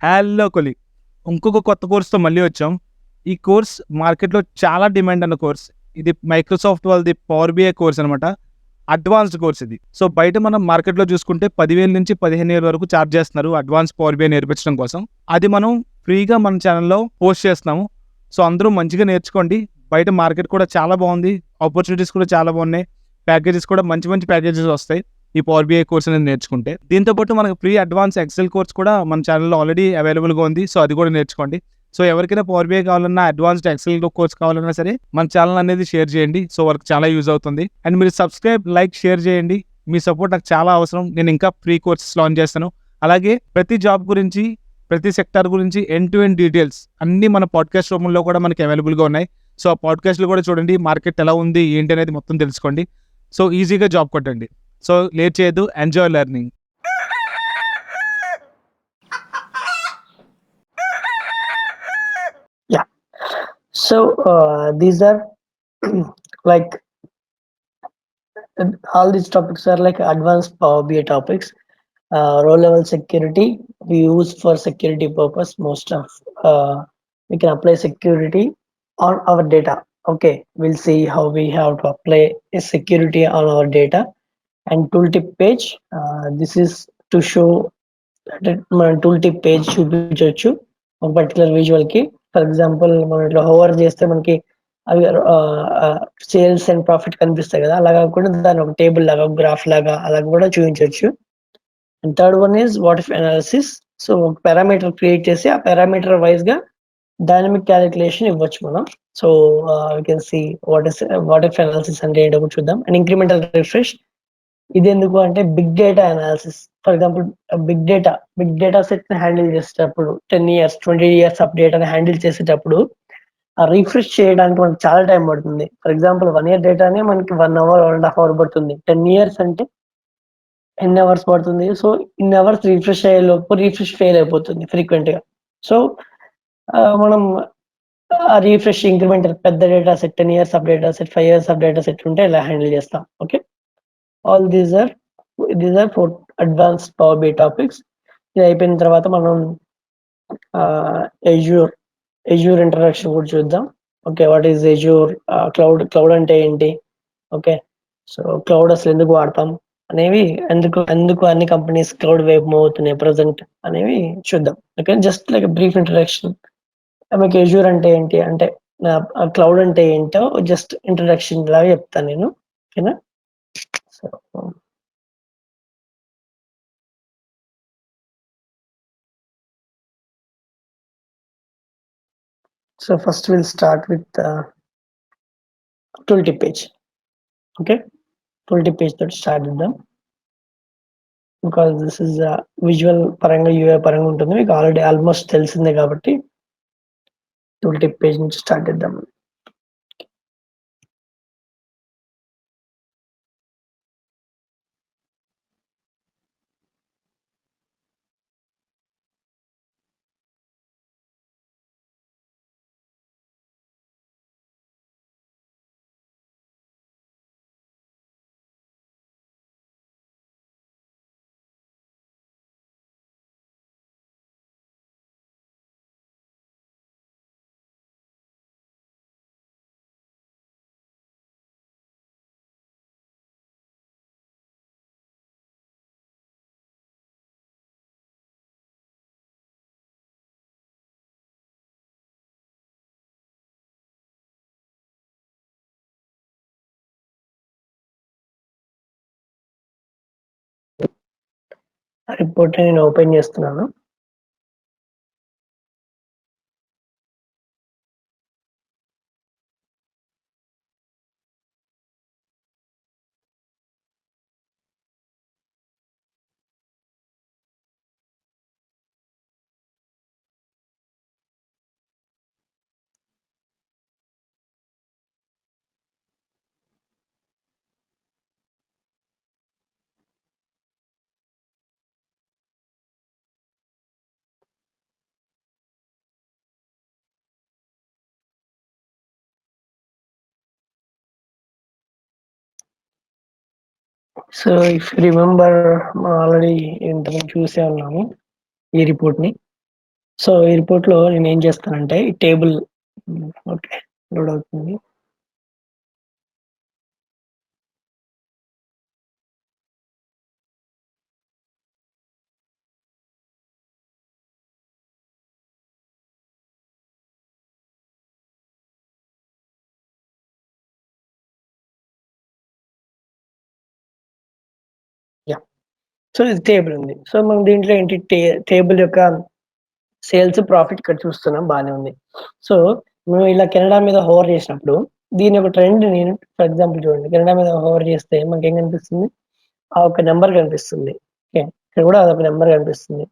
Hello colleague. ఇంకొక కొత్త కోర్స్‌తో మళ్ళీ వచ్చాం. ఈ కోర్స్ మార్కెట్‌లో చాలా డిమాండ్ ఉన్న కోర్స్. ఇది మైక్రోసాఫ్ట్ వాళ్ళది పవర్ బిఐ కోర్స్ అనమాట. అడ్వాన్స్డ్ కోర్స్ ఇది. సో, బయట మనం మార్కెట్‌లో చూసుకుంటే 10,000 నుంచి 15,000 వరకు చార్జ్ చేస్తున్నారు అడ్వాన్స్ పవర్ బిఐ నేర్పించడం కోసం. అది మనం ఫ్రీగా మన ఛానెల్‌లో పోస్ట్ చేస్తున్నాము. సో, అందరూ మంచిగా నేర్చుకోండి. బయట మార్కెట్ కూడా చాలా బాగుంది. ఆపర్చునిటీస్ కూడా చాలా బాగున్నాయి. ప్యాకేజెస్ కూడా మంచి మంచి ప్యాకేజెస్ వస్తాయి. ఈ పవర్ బిఐ కోర్స్ అనేది నేర్చుకుంటే. దీంతో పాటు మనకు ఫ్రీ అడ్వాన్స్ ఎక్సెల్ కోర్స్ కూడా మన ఛానెల్‌లో ఆల్రెడీ అవైలబుల్‌గా ఉంది. సో, అది కూడా నేర్చుకోండి. సో, ఎవరికైనా పవర్ బిఐ కావాలన్నా, అడ్వాన్స్డ్ ఎక్సెల్ కోర్స్ కావాలన్నా సరే మన ఛానెల్ అనేది షేర్ చేయండి. సో, వాళ్ళకి చాలా యూజ్ అవుతుంది. అండ్ మీరు సబ్స్క్రైబ్, లైక్, షేర్ చేయండి. మీ సపోర్ట్ నాకు చాలా అవసరం. నేను ఇంకా ఫ్రీ కోర్సెస్ లాంచ్ చేస్తాను. అలాగే ప్రతి జాబ్ గురించి, ప్రతి సెక్టార్ గురించి ఎండ్ టు ఎండ్ డీటెయిల్స్ అన్నీ మన పాడ్కాస్ట్ రూపంలో కూడా మనకి అవైలబుల్‌గా ఉన్నాయి. సో, ఆ పాడ్కాస్ట్‌లు కూడా చూడండి. మార్కెట్ ఎలా ఉంది, ఏంటి అనేది మొత్తం తెలుసుకోండి. సో, ఈజీగా జాబ్ కొట్టండి. సో, లేట్ చేయొద్దు. Enjoy learning. Yeah. So these are like all these topics are like advanced Power BI topics. Row level security we use for security purpose. Most of we can apply security on our data. Okay, we'll see how we have to apply a security on our data. And tooltip page. This is to show that మన tooltip page చూపించవచ్చు ఒక particular visual కి. For example మనం ఇట్లా hover చేస్తే మనకి అవి sales and profit కనిపిస్తాయి కదా, అలా కాకుండా దాన్ని ఒక టేబుల్ లాగా, గ్రాఫ్ లాగా అలా కూడా చూపించవచ్చు. And third one is what if analysis. So ఒక పారామీటర్ క్రియేట్ చేసి ఆ పారామీటర్ వైజ్ గా డైనమిక్ క్యాలిక్యులేషన్ ఇవ్వచ్చు మనం. So we can see what if analysis అంటే ఏంటో కూడా చూద్దాం. అండ్ ఇంక్రిమెంటల్ రిఫ్రెష్ ఇది ఎందుకు అంటే big data analysis. For example big data set ని హ్యాండిల్ చేసేటప్పుడు 10 ఇయర్స్ 20 ఇయర్స్ ఆఫ్ డేటాని హ్యాండిల్ చేసేటప్పుడు ఆ రిఫ్రెష్ చేయడానికి మనకి చాలా టైం పడుతుంది. ఫర్ ఎగ్జాంపుల్ 1 ఇయర్ డేటానే మనకి 1 అవర్ 1.5 అవర్ పడుతుంది. 10 ఇయర్స్ అంటే ఎన్ని అవర్స్ పడుతుంది. సో ఇన్ని అవర్స్ రిఫ్రెష్ అయ్యే లోపు రిఫ్రెష్ ఫెయిల్ అయిపోతుంది ఫ్రీక్వెంట్ గా. సో మనం ఆ రిఫ్రెష్ ఇంక్రిమెంటల్ పెద్ద data set 10 years of data set 5 years of data set ఉంటే ఇలా హ్యాండిల్ చేస్తాం. Okay, all these are for advanced power BI topics. ఇది అయిపోయిన తర్వాత మనం ఎజ్యూర్ ఇంట్రడక్షన్ కూడా చూద్దాం. Okay, what is Azure, cloud అంటే ఏంటి, ఓకే, సో క్లౌడ్ అసలు ఎందుకు వాడతాం అనేవి, ఎందుకు అన్ని కంపెనీస్ క్లౌడ్ వైపు మూవ్ అవుతున్నాయి ప్రజెంట్ అనేవి చూద్దాం. Okay, just like brief introduction. మీకు ఎజ్యూర్ అంటే ఏంటి అంటే, క్లౌడ్ అంటే ఏంటో జస్ట్ ఇంట్రడక్షన్ లాగా చెప్తాను నేను. ఓకేనా? So first we'll start with tooltip page. Okay, tooltip page తో స్టార్ట్ చేద్దాం. బికాస్ దిస్ ఇస్ విజువల్ పరంగా యూఐ పరంగా ఉంటుంది, మీకు ఆల్రెడీ ఆల్మోస్ట్ తెలిసిందే కాబట్టి టూల్టిప్ పేజ్ నుంచి స్టార్ట్ చేద్దాం. రిపోర్ట్ నేను ఓపెన్ చేస్తున్నాను. సో ఇఫ్ రిమెంబర్, మనం ఆల్రెడీ ఇంతకుముందు చూసే ఉన్నాము ఈ రిపోర్ట్ ని. సో ఈ రిపోర్ట్‌లో నేనేం చేస్తానంటే ఈ టేబుల్ ఓకే. లోడ్ అవుతుంది. యాహ్! సో ఇది టేబుల్ ఉంది. సో మనం దీంట్లో ఏంటి టేబుల్ యొక్క సేల్స్, ప్రాఫిట్ ఇక్కడ చూస్తున్నాం బానే ఉంది. సో మేము ఇలా కెనడా మీద హోవర్ చేసినప్పుడు దీని యొక్క ట్రెండ్ నేను ఫర్ ఎగ్జాంపుల్ చూడండి. కెనడా మీద హోవర్ చేస్తే మనకేం కనిపిస్తుంది? ఆ ఒక నంబర్ కనిపిస్తుంది. ఓకే. ఇక్కడ కూడా అదొక నంబర్ కనిపిస్తుంది.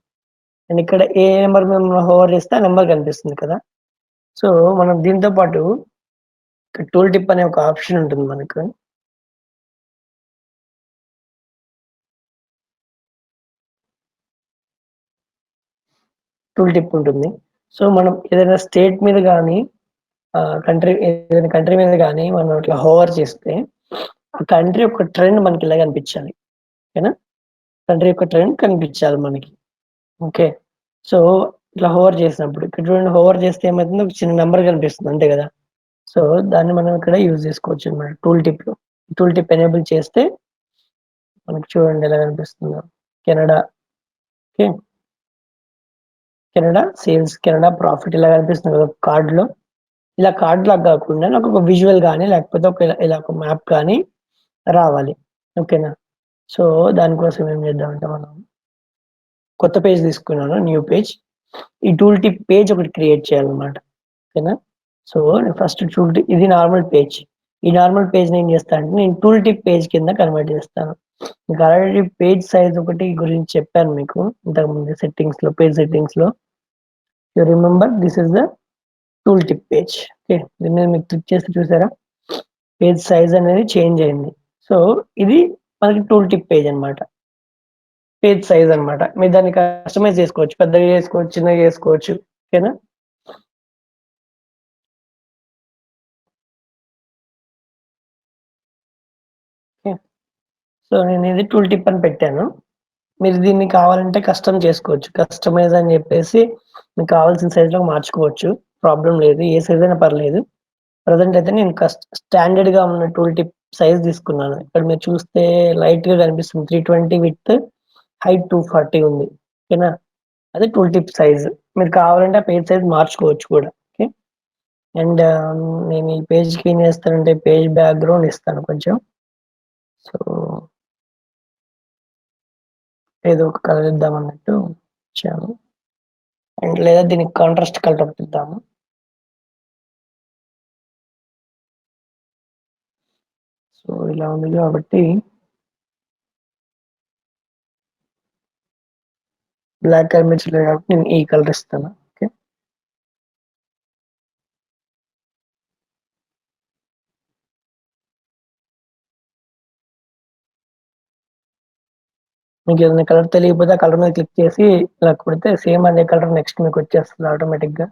అండ్ ఇక్కడ ఏ నంబర్ మీద మనం హోవర్ చేస్తే ఆ నంబర్ కనిపిస్తుంది కదా! సో మనం దీంతో పాటు ఇక్కడ టూల్ టిప్ అనే ఒక ఆప్షన్ ఉంటుంది మనకు. టూల్ టిప్ ఉంటుంది. సో మనం ఏదైనా స్టేట్ మీద గాని ఏదైనా కంట్రీ మీద గాని మనం ఇట్లా హోవర్ చేస్తే ఆ కంట్రీ యొక్క ట్రెండ్ మనకి ఇలా కనిపించాలి. ఓకేనా? కంట్రీ యొక్క ట్రెండ్ కనిపించాలి మనకి. ఓకే. సో ఇట్లా హోవర్ చేసినప్పుడు ఇక్కడ చూడండి హోవర్ చేస్తే ఏమైతుంది ఒక చిన్న నంబర్ కనిపిస్తుంది అంతే కదా! సో దాన్ని మనం ఇక్కడ యూజ్ చేసుకోవచ్చనమాట టూల్ టిప్‌లో. టూల్ టిప్ ఎనేబుల్ చేస్తే మనకు చూడండి ఎలా కనిపిస్తుందో. Canada okay. Canada sales, Canada profit ఇలా కనిపిస్తుంది కదా కార్డ్‌లో. ఇలా కార్డ్‌లాగా కాకుండా నాకొక విజువల్ గాని లేకపోతే ఇలా ఒక మ్యాప్ గాని రావాలి. ఓకేనా? సో దానికోసం ఏం చేద్దామంటే మనం కొత్త పేజ్ తీసుకున్నాను. New page. ఈ టూల్ టిప్ పేజ్ ఒకటి క్రియేట్ చేయాలన్నమాట. ఓకేనా? సో నేను ఫస్ట్ ఇది నార్మల్ పేజ్. ఈ నార్మల్ పేజ్‌ని ఏం చేస్తా అంటే నేను టూల్ టిప్ పేజ్ కింద కన్వర్ట్ చేస్తాను. మీకు ఆల్రెడీ పేజ్ సైజ్ ఒకటి గురించి చెప్పాను మీకు ఇంతకుముందు పేజ్ సెట్టింగ్స్‌లో. You remember this is the tooltip page. Okay. దీని మీద మీరు క్లిక్ చేస్తే చూసారా? పేజ్ సైజ్ అనేది చేంజ్ అయింది. సో ఇది మనకి టూల్ టిప్ పేజ్ అన్నమాట. పేజ్ సైజ్ అన్నమాట. మీరు దాన్ని కస్టమైజ్ చేసుకోవచ్చు. పెద్దగా చేసుకోవచ్చు, చిన్నగా చేసుకోవచ్చు. ఓకేనా? ఓకే. సో నేను ఇది టూల్ టిప్ అని పెట్టాను. మీరు దీన్ని కావాలంటే కస్టమ్ చేసుకోవచ్చు. కస్టమైజ్ అని చెప్పేసి మీకు కావాల్సిన సైజ్‌లో మార్చుకోవచ్చు. ప్రాబ్లమ్ లేదు. ఏ సైజ్ అయినా పర్లేదు. ప్రెజెంట్ అయితే నేను స్టాండర్డ్‌గా ఉన్న టూల్ టిప్ సైజ్ తీసుకున్నాను. ఇక్కడ మీరు చూస్తే లైట్‌గా కనిపిస్తుంది. 320 విడ్త్, హైట్ 240 ఉంది. ఓకేనా? అది టూల్ టిప్ సైజ్. మీరు కావాలంటే ఆ పేజ్ సైజ్ మార్చుకోవచ్చు కూడా. ఓకే. అండ్ నేను ఈ పేజ్‌కి ఏం చేస్తానంటే పేజ్ బ్యాక్‌గ్రౌండ్ ఇస్తాను కొంచెం. సో ఏదో ఒక కలర్ ఇద్దాం అన్నట్టు ఇచ్చాను. అండ్ లేదా దీనికి కాంట్రాస్ట్ కలర్ ఒకటి ఇద్దాము. సో ఇలా ఉంది కాబట్టి బ్లాక్ కనిపించలేదు కాబట్టి నేను ఈ కలర్ ఇస్తాను. ఓకే. మీకు ఏదైనా కలర్ తెలియకపోతే ఆ కలర్ మీద క్లిక్ చేసి ఇలా కొడితే సేమ్ అదే కలర్ నెక్స్ట్ మీకు వచ్చేస్తుంది ఆటోమేటిక్‌గా.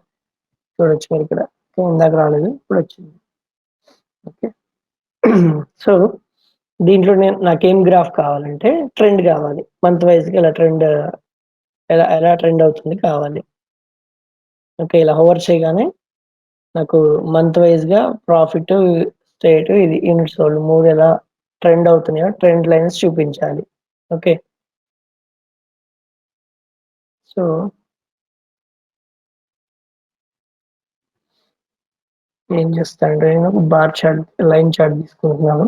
చూడొచ్చు మీరు ఇక్కడ. ఓకే. ఇందాక రాలేదు. ఇప్పుడొచ్చింది. ఓకే. సో దీంట్లో నాకేం గ్రాఫ్ కావాలంటే ట్రెండ్ కావాలి. మంత్ వైస్‌గా ఇలా ట్రెండ్ ఎలా ట్రెండ్ అవుతుంది కావాలి. ఓకే. ఇలా హోవర్ చేయగానే నాకు మంత్ వైస్‌గా ప్రాఫిట్, స్టేట్ ఇది యూనిట్స్ సోల్డ్ 3 ఎలా ట్రెండ్ అవుతున్నాయో ట్రెండ్ లైన్స్ చూపించాలి. ఓకే. సో ఏం చేస్తానంటే నేను బార్ చార్ట్, లైన్ చార్ట్ తీసుకుంటున్నాను.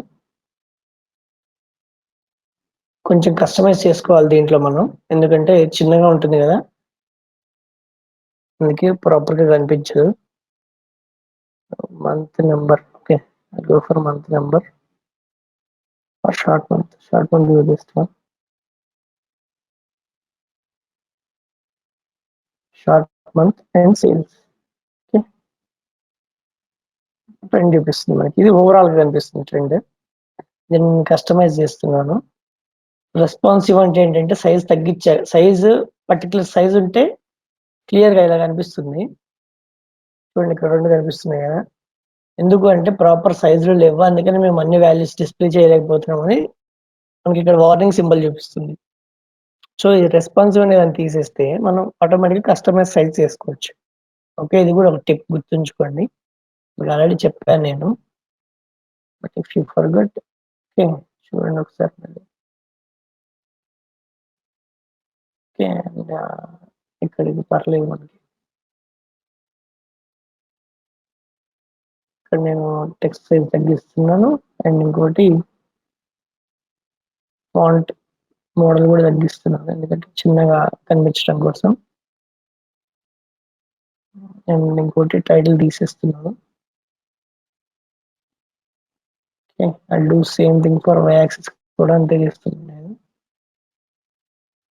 కొంచెం కస్టమైజ్ చేసుకోవాలి దీంట్లో మనం. ఎందుకంటే చిన్నగా ఉంటుంది గదా! అందుకే ప్రాపర్‌గా కనిపించదు. Month number okay. Go for month number or short month. Short month use చేస్తాం. Short month and sales. Okay. Trend చూపిస్తుంది మనకి. ఇది ఓవరాల్‌గా కనిపిస్తుంది ట్రెండ్. దీన్ని కస్టమైజ్ చేస్తున్నాను. రెస్పాన్సివ్ అంటే ఏంటంటే సైజ్ పర్టిక్యులర్ సైజ్ ఉంటే క్లియర్‌గా ఇలా కనిపిస్తుంది. చూడండి ఇక్కడ 2 కనిపిస్తున్నాయి గదా! ఎందుకు అంటే ప్రాపర్ సైజ్‌లో లేవు. అందుకని మేము అన్ని వాల్యూస్ డిస్‌ప్లే చేయలేకపోతున్నామని మనకి ఇక్కడ వార్నింగ్ సింబల్ చూపిస్తుంది. సో, ఈ రెస్పాన్సివ్ అనే దాన్ని తీసేస్తే మనం ఆటోమేటిక్‌గా కస్టమైజ్ సైజ్ చేసుకోవచ్చు. ఓకే. ఇది కూడా ఒక టిప్ గుర్తుంచుకోండి. మీకు ఆల్రెడీ చెప్పాను నేను. But if you forgot okay. చూడండి ఒకసారి మళ్ళీ. ఓకే. అండ్ ఇక్కడ ఇది పర్లేదు మనకి. ఇక్కడ నేను టెక్స్ట్ సైజ్ తగ్గిస్తున్నాను. అండ్ ఇంకోటి ఫాంట్ మోడల్ కూడా తగ్గిస్తున్నాను. ఎందుకంటే చిన్నగా కనిపించడం కోసం. అండ్ ఇంకోటి టైటిల్ తీసేస్తున్నాను. Okay. I'll do same thing for Y axis కూడా అంతే చేస్తున్నాను నేను.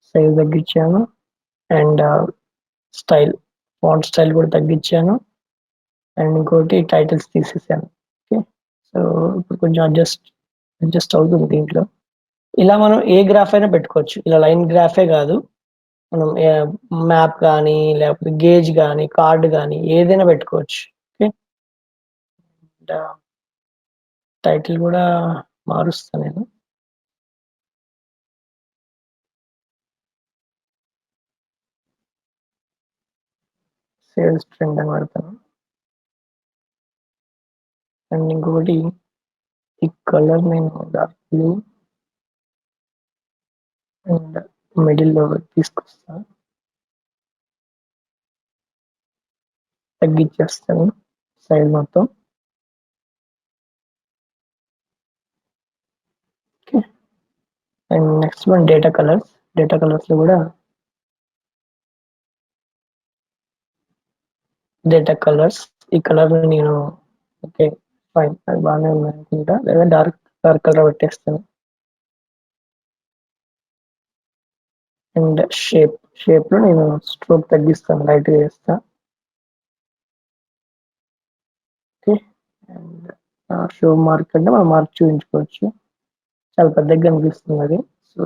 సైజ్ తగ్గించాను. అండ్ స్టైల్ ఫాంట్ స్టైల్ కూడా తగ్గించాను. అండ్ ఇంకోటి టైటిల్స్ తీసేసాను. ఓకే. సో, ఇప్పుడు కొంచెం అడ్జస్ట్ అవుతుంది దీంట్లో. ఇలా మనం ఏ గ్రాఫ్ అయినా పెట్టుకోవచ్చు. ఇలా లైన్ గ్రాఫే కాదు. మనం మ్యాప్ గానీ, లేకపోతే గేజ్ గానీ, కార్డ్ గానీ ఏదైనా పెట్టుకోవచ్చు. ఓకే. అండ్ టైటిల్ కూడా మారుస్తా నేను. సేల్స్ ట్రెండ్ అని పెడతాను. అండ్ ఇంకొకటి ఈ కలర్ నేను డార్క్ బ్లూ అండ్ మిడిల్‌లో తీసుకొస్తా. తగ్గిచ్చేస్తాను సైజ్ మొత్తం. Okay. And next one data colours. Data కలర్స్‌లో కూడా డేటా కలర్స్ ఈ కలర్‌ని నేను ఓకే. ఫైన్. అది బానే ఉందనుకుంటా. లేదా డార్క్ కలర్ పెట్టేస్తాను. అండ్ షేప్‌లో నేను స్ట్రోక్ తగ్గిస్తాను. లైట్‌గా చేస్తా. ఓకే. అండ్ షో మార్క్ అంటే మనం మార్క్ చూయించుకోవచ్చు. చాలా పెద్దగా కనిపిస్తుంది అది. సో,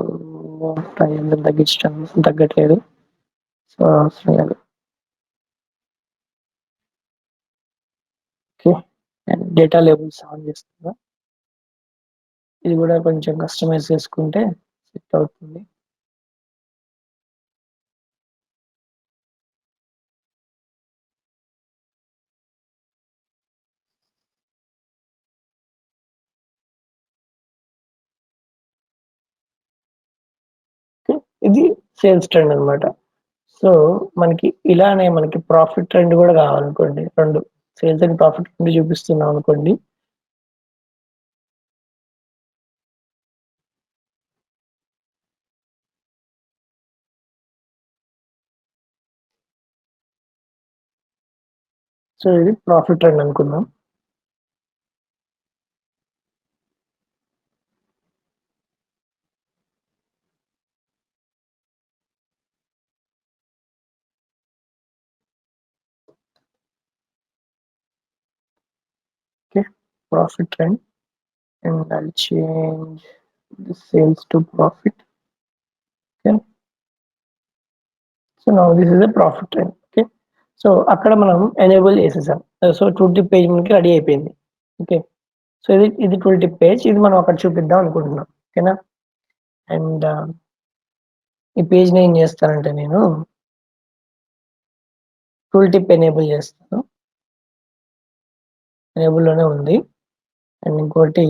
ట్రయాంగిల్ తగ్గించడం తగ్గట్లేదు. సో, అవసరం లేదు. Okay. And data labels on చేస్తున్నా. ఇది కూడా కొంచెం కస్టమైజ్ చేసుకుంటే సెట్ అవుతుంది. ఓకే. ఇది సేల్స్ ట్రెండ్ అన్నమాట. సో, మనకి ఇలానే మనకి ప్రాఫిట్ ట్రెండ్ కూడా కావాలనుకోండి. 2 సేల్స్ అండ్ ప్రాఫిట్ ట్రెండ్ చూపిస్తున్నాం అనుకోండి. సో, ఇది ప్రాఫిట్ ట్రెండ్ అనుకుందాం. Okay. Profit trend and I'll change the sales to profit. Okay. So now this is a profit trend. Okay. So అక్కడ మనం ఎనేబుల్ చేసేసాం. సో టూల్ టిప్ పేజ్ మనకి ready అయిపోయింది. Okay. So ఇది tool tip page. ఇది మనం అక్కడ చూపిద్దాం అనుకుంటున్నాం. ఓకేనా. అండ్ ఈ పేజ్‌ని ఏం చేస్తానంటే నేను టూల్ టిప్ ఎనేబుల్ చేస్తాను. ఎనేబుల్‌లోనే ఉంది. అండ్ ఇంకోటి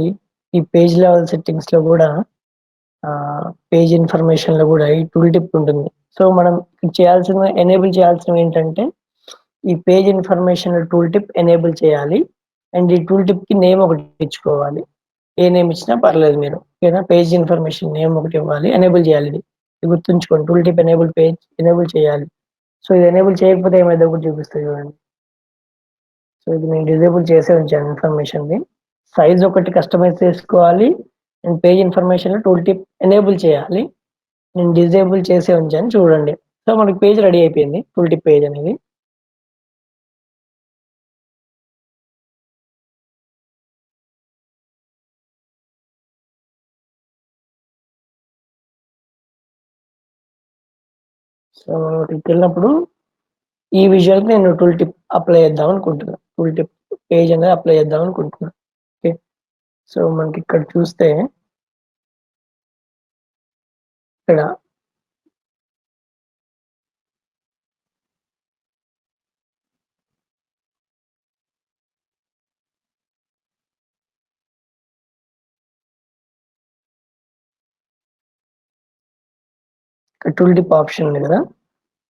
ఈ పేజ్ లెవెల్ సెట్టింగ్స్‌లో కూడా పేజ్ ఇన్ఫర్మేషన్‌లో కూడా ఈ టూల్ టిప్ ఉంటుంది. సో మనం ఎనేబుల్ చేయాల్సినవి ఏంటంటే ఈ page information tool tip enable చేయాలి. అండ్ ఈ టూల్ టిప్‌కి నేమ్ ఒకటి ఇచ్చుకోవాలి. ఏ నేమ్ ఇచ్చినా పర్లేదు మీరు. ఓకేనా. పేజ్ ఇన్ఫర్మేషన్ నేమ్ ఒకటి ఇవ్వాలి. ఎనేబుల్ చేయాలి ఇది. ఇది గుర్తుంచుకోండి. Tool tip enable page enable చేయాలి. సో ఇది ఎనేబుల్ చేయకపోతే ఏమైద్దో కూడా చూపిస్తా చూడండి. సో ఇది నేను డిజేబుల్ చేసే ఉంచాను ఇన్ఫర్మేషన్‌ని. సైజ్ ఒకటి కస్టమైజ్ చేసుకోవాలి. అండ్ పేజ్ ఇన్ఫర్మేషన్‌లో టూల్ టిప్ ఎనేబుల్ చేయాలి. నేను డిజేబుల్ చేసే ఉంచాను చూడండి. సో మనకి పేజ్ రెడీ అయిపోయింది. టూల్ టిప్ పేజ్ అనేది. సో మనం ఇక్కడికెళ్ళినప్పుడు ఈ విజువల్‌కి నేను టూల్ టిప్ అప్లై చేద్దాం అనుకుంటున్నా. టూల్ టిప్ పేజ్ అనేది అప్లై చేద్దాం అనుకుంటున్నా. ఓకే. సో మనకి ఇక్కడ చూస్తే ఇక్కడ టూల్ టిప్ ఆప్షన్ ఉంది కదా.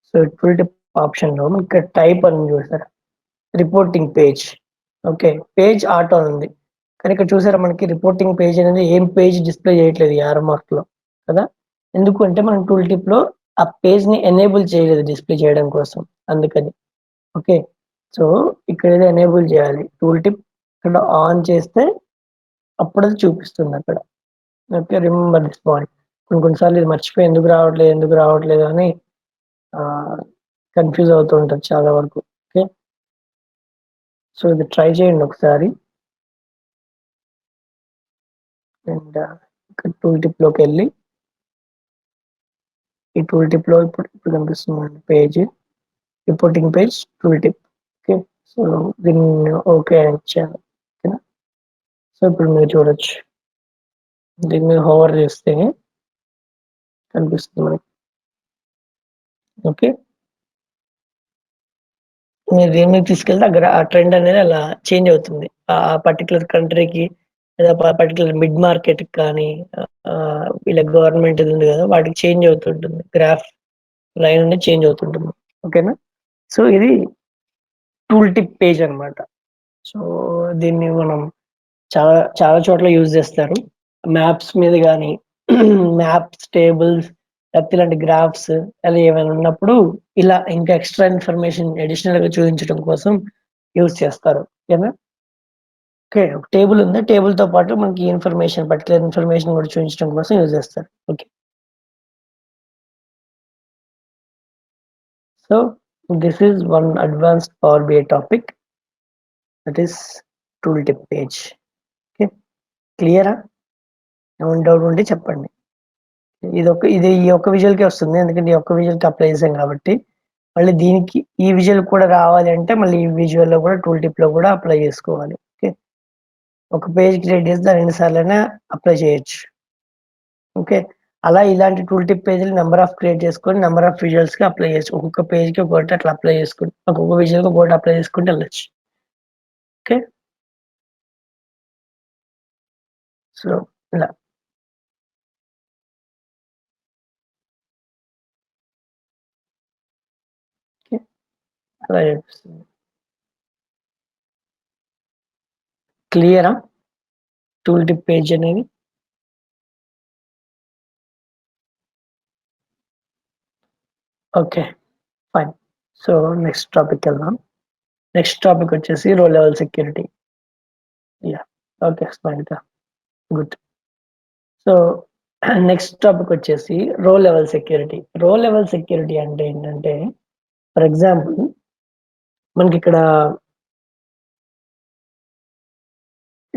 సో టూల్ టిప్ ఆప్షన్ లో ఇక్కడ టైప్ అని చూసారా, reporting page. Okay, page auto ఉంది, కానీ ఇక్కడ చూసారా మనకి రిపోర్టింగ్ పేజ్ అనేది ఏం పేజ్ డిస్ప్లే చేయట్లేదు ఈ ఆరో మార్క్ లో కదా. ఎందుకు అంటే మనం టూల్ టిప్ లో ఆ పేజ్ ని ఎనేబుల్ చేయలేదు డిస్ప్లే చేయడం కోసం, అందుకని. ఓకే, సో ఇక్కడ ఏదో ఎనేబుల్ చేయాలి టూల్ టిప్, ఇక్కడ ఆన్ చేస్తే అప్పుడు అది చూపిస్తుంది అక్కడ. Okay, remember this point. కొన్నిసార్లు ఇది మర్చిపోయి ఎందుకు రావట్లేదు అని కన్ఫ్యూజ్ అవుతూ ఉంటుంది చాలా వరకు. ఓకే, సో ఇది ట్రై చేయండి ఒకసారి. అండ్ ఇక్కడ టూల్ టిప్ లోకి వెళ్ళి ఈ టూల్ టిప్ లో ఇప్పుడు కనిపిస్తుంది page, reporting page, tool tip. Okay, so దీన్ని ఓకే అని ఇచ్చాను. ఓకేనా, సో ఇప్పుడు మీరు చూడొచ్చు, దీన్ని హోవర్ చేస్తే కనిపిస్తుంది మనకి. ఓకే, మీరు దీన్ని తీసుకెళ్తే అక్కడ ఆ ట్రెండ్ అనేది అలా చేంజ్ అవుతుంది ఆ పర్టికులర్ కంట్రీకి, లేదా పర్టికులర్ మిడ్ మార్కెట్ కానీ వీళ్ళ గవర్నమెంట్ ఉంది కదా వాటికి చేంజ్ అవుతుంటుంది, గ్రాఫ్ లైన్ అనేది చేంజ్ అవుతుంటుంది. ఓకేనా, సో ఇది టూల్ టిప్ పేజ్ అన్నమాట. సో దీన్ని మనం చాలా చాలా చోట్ల యూజ్ చేస్తారు, మ్యాప్స్ మీద కానీ మ్యాప్స్, టేబుల్స్, లేకపోతే ఇలాంటి గ్రాఫ్స్ అలా ఏమైనా ఉన్నప్పుడు ఇలా ఇంకా ఎక్స్ట్రా ఇన్ఫర్మేషన్ అడిషనల్ గా చూపించడం కోసం యూజ్ చేస్తారు. ఓకేనా, ఓకే, ఒక టేబుల్ ఉంది, టేబుల్ తో పాటు మనకి ఇన్ఫర్మేషన్, పర్టికులర్ ఇన్ఫర్మేషన్ కూడా చూపించడం కోసం యూజ్ చేస్తారు. Okay, so this is one advanced power BI topic, that is tooltip page. Okay, క్లియరా? ఏమైనా డౌట్ ఉంటే చెప్పండి. ఇది ఈ ఒక్క విజువల్ కి వస్తుంది, ఎందుకంటే ఈ ఒక్క విజువల్ కి అప్లై చేసాం కాబట్టి. మళ్ళీ దీనికి ఈ విజువల్ కూడా రావాలి అంటే మళ్ళీ ఈ విజువల్ లో కూడా టూల్ టిప్ లో కూడా అప్లై చేసుకోవాలి. ఓకే, ఒక పేజ్ క్రియేట్ చేసి దాన్ని ఎన్నిసార్లైనా అప్లై చేయొచ్చు. ఓకే, అలా ఇలాంటి టూల్ టిప్ పేజీలు నెంబర్ ఆఫ్ క్రియేట్ చేసుకొని నెంబర్ ఆఫ్ విజువల్స్ కి అప్లై చేయొచ్చు. ఒక్కొక్క పేజ్ కి ఒకటి అట్లా అప్లై చేసుకుంటే, ఒక్కొక్క విజువల్ కి ఒకటి అప్లై చేసుకుంటే వెళ్ళొచ్చు. ఓకే, సో ఇలా అలా చూపిస్తుంది. క్లియరా టూల్ టిప్ పేజ్ అనేది? Okay, fine. So next topic వెళ్దాం. నెక్స్ట్ టాపిక్ వచ్చేసి row level security. Yeah, okay స్మైలిక, గుడ్. సో నెక్స్ట్ టాపిక్ వచ్చేసి row level security. Row level security అంటే ఏంటంటే, ఫర్ ఎగ్జాంపుల్ మనకి ఇక్కడ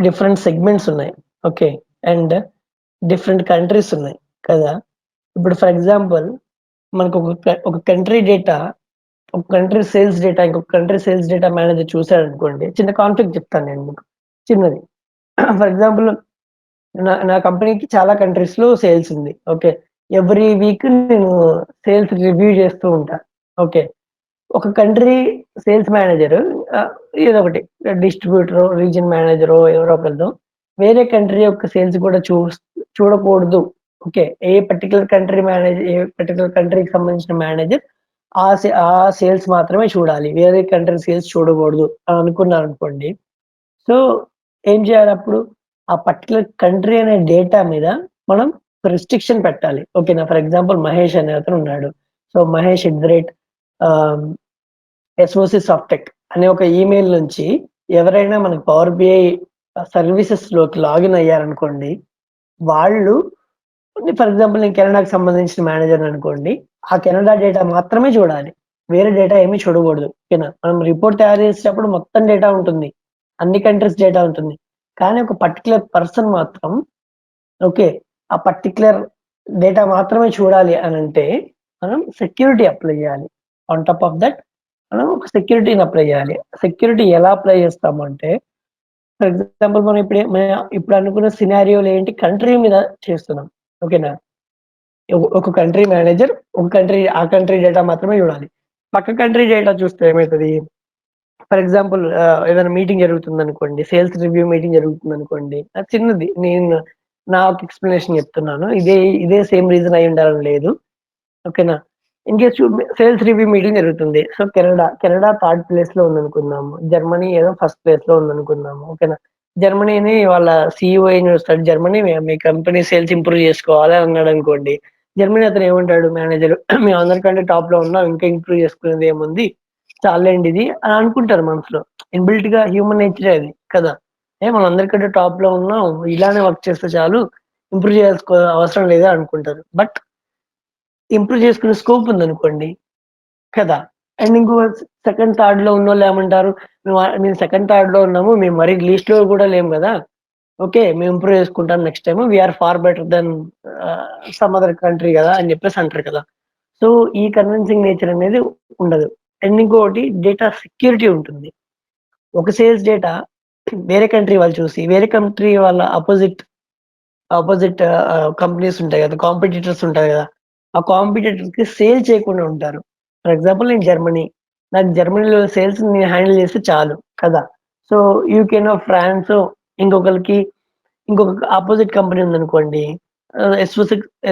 డిఫరెంట్ సెగ్మెంట్స్ ఉన్నాయి. ఓకే, అండ్ డిఫరెంట్ కంట్రీస్ ఉన్నాయి కదా. ఇప్పుడు ఫర్ ఎగ్జాంపుల్ మనకు ఒక కంట్రీ డేటా, ఒక కంట్రీ సేల్స్ డేటా ఇంకొక కంట్రీ సేల్స్ డేటా మేనేజర్ చూసాడు అనుకోండి, చిన్న కాన్ఫ్లిక్ట్ చెప్తాను నేను మీకు, చిన్నది. ఫర్ ఎగ్జాంపుల్ నా కంపెనీకి చాలా కంట్రీస్ లో సేల్స్ ఉంది. ఓకే, ఎవ్రీ వీక్ నేను సేల్స్ రివ్యూ చేస్తూ ఉంటా. ఓకే, ఒక కంట్రీ సేల్స్ మేనేజర్ ఏదో ఒకటి డిస్ట్రిబ్యూటర్, రీజన్ మేనేజర్ ఎవరో ఒకరితో వేరే కంట్రీ యొక్క సేల్స్ కూడా చూడకూడదు. ఓకే, ఏ పర్టికులర్ కంట్రీ మేనేజర్, ఏ పర్టికులర్ కంట్రీకి సంబంధించిన మేనేజర్ ఆ సేల్స్ మాత్రమే చూడాలి, వేరే కంట్రీ సేల్స్ చూడకూడదు అని అనుకున్నాను అనుకోండి. సో ఏం చేయాలి అప్పుడు, ఆ పర్టికులర్ కంట్రీ అనే డేటా మీద మనం రిస్ట్రిక్షన్ పెట్టాలి. ఓకేనా, ఫర్ ఎగ్జాంపుల్ మహేష్ అనే అతను ఉన్నాడు. సో మహేష్ @ ఎస్ఓసి సాఫ్టెక్ అనే ఒక ఈమెయిల్ నుంచి ఎవరైనా మనకి పవర్ బిఐ సర్వీసెస్ లోకి లాగిన్ అయ్యారనుకోండి, వాళ్ళు ఫర్ ఎగ్జాంపుల్ నేను కెనడాకి సంబంధించిన మేనేజర్ అనుకోండి, ఆ కెనడా డేటా మాత్రమే చూడాలి, వేరే డేటా ఏమీ చూడకూడదు. ఓకేనా, మనం రిపోర్ట్ తయారు చేసేటప్పుడు మొత్తం డేటా ఉంటుంది, అన్ని కంట్రీస్ డేటా ఉంటుంది, కానీ ఒక పర్టికులర్ పర్సన్ మాత్రం ఓకే ఆ పర్టికులర్ డేటా మాత్రమే చూడాలి అని అంటే మనం సెక్యూరిటీ అప్లై చేయాలి. ఆన్ టాప్ ఆఫ్ దట్ మనం ఒక సెక్యూరిటీని అప్లై చేయాలి. సెక్యూరిటీ ఎలా అప్లై చేస్తామంటే, ఫర్ ఎగ్జాంపుల్ మనం ఇప్పుడు అనుకున్న సినారియోలు ఏంటి, కంట్రీ మీద చేస్తున్నాం. ఓకేనా, ఒక కంట్రీ మేనేజర్ ఒక కంట్రీ, ఆ కంట్రీ డేటా మాత్రమే చూడాలి. పక్క కంట్రీ డేటా చూస్తే ఏమవుతుంది, ఫర్ ఎగ్జాంపుల్ ఏదైనా మీటింగ్ జరుగుతుంది అనుకోండి, సేల్స్ రివ్యూ మీటింగ్ జరుగుతుంది అనుకోండి, అది చిన్నది, నేను నా ఒక ఎక్స్ప్లెనేషన్ చెప్తున్నాను, ఇదే సేమ్ రీజన్ అయి ఉండాలని లేదు. ఓకేనా. In case sales review meeting జరుగుతుంది. సో కెనడా థర్డ్ ప్లేస్ లో ఉందనుకుందాము, జర్మనీ ఏదో ఫస్ట్ ప్లేస్ లో ఉందనుకుందాము. ఓకేనా. జర్మనీని వాళ్ళ CEO ఏం చూస్తాడు, జర్మనీ మీ కంపెనీ సేల్స్ ఇంప్రూవ్ చేసుకోవాలి అన్నాడు అనుకోండి. జర్మనీ అతను ఏమంటాడు మేనేజర్, మేము అందరికంటే టాప్ లో ఉన్నాం, ఇంకా ఇంప్రూవ్ చేసుకునేది ఏముంది, చాలండి ఇది అని అనుకుంటారు మనసులో. ఇన్బిల్ట్ గా హ్యూమన్ నేచరే అది కదా. మనం అందరికంటే టాప్ లో ఉన్నాం, ఇలానే వర్క్ చేస్తే చాలు, ఇంప్రూవ్ చేసుకో అవసరం లేదా అనుకుంటారు. బట్ ఇంప్రూవ్ చేసుకునే స్కోప్ ఉందనుకోండి కదా. అండ్ ఇంకో సెకండ్ థర్డ్ లో ఉన్నోళ్ళు ఏమంటారు, మేము సెకండ్ థర్డ్ లో ఉన్నాము, మేము మరీ లీస్ట్ లో కూడా లేము కదా. ఓకే, మేము ఇంప్రూవ్ చేసుకుంటాం next time, we're far better then some other country కదా అని చెప్పేసి అంటారు కదా. సో ఈ కన్విన్సింగ్ నేచర్ అనేది ఉండదు. అండ్ ఇంకోటి డేటా సెక్యూరిటీ ఉంటుంది. ఒక సేల్స్ డేటా వేరే కంట్రీ వాళ్ళు చూసి, వేరే కంట్రీ వాళ్ళ ఆపోజిట్ కంపెనీస్ ఉంటాయి కదా, కాంపిటీటర్స్ ఉంటాయి కదా, ఆ కాంపిటీటర్స్ కి సేల్ చేయకుండా ఉంటారు. ఫర్ ఎగ్జాంపుల్ నేను జర్మనీ, నాకు జర్మనీలో సేల్స్ నేను హ్యాండిల్ చేస్తే చాలు కదా. సో యూకేనో ఫ్రాన్స్ ఇంకొకరికి ఇంకొక ఆపోజిట్ కంపెనీ ఉందనుకోండి,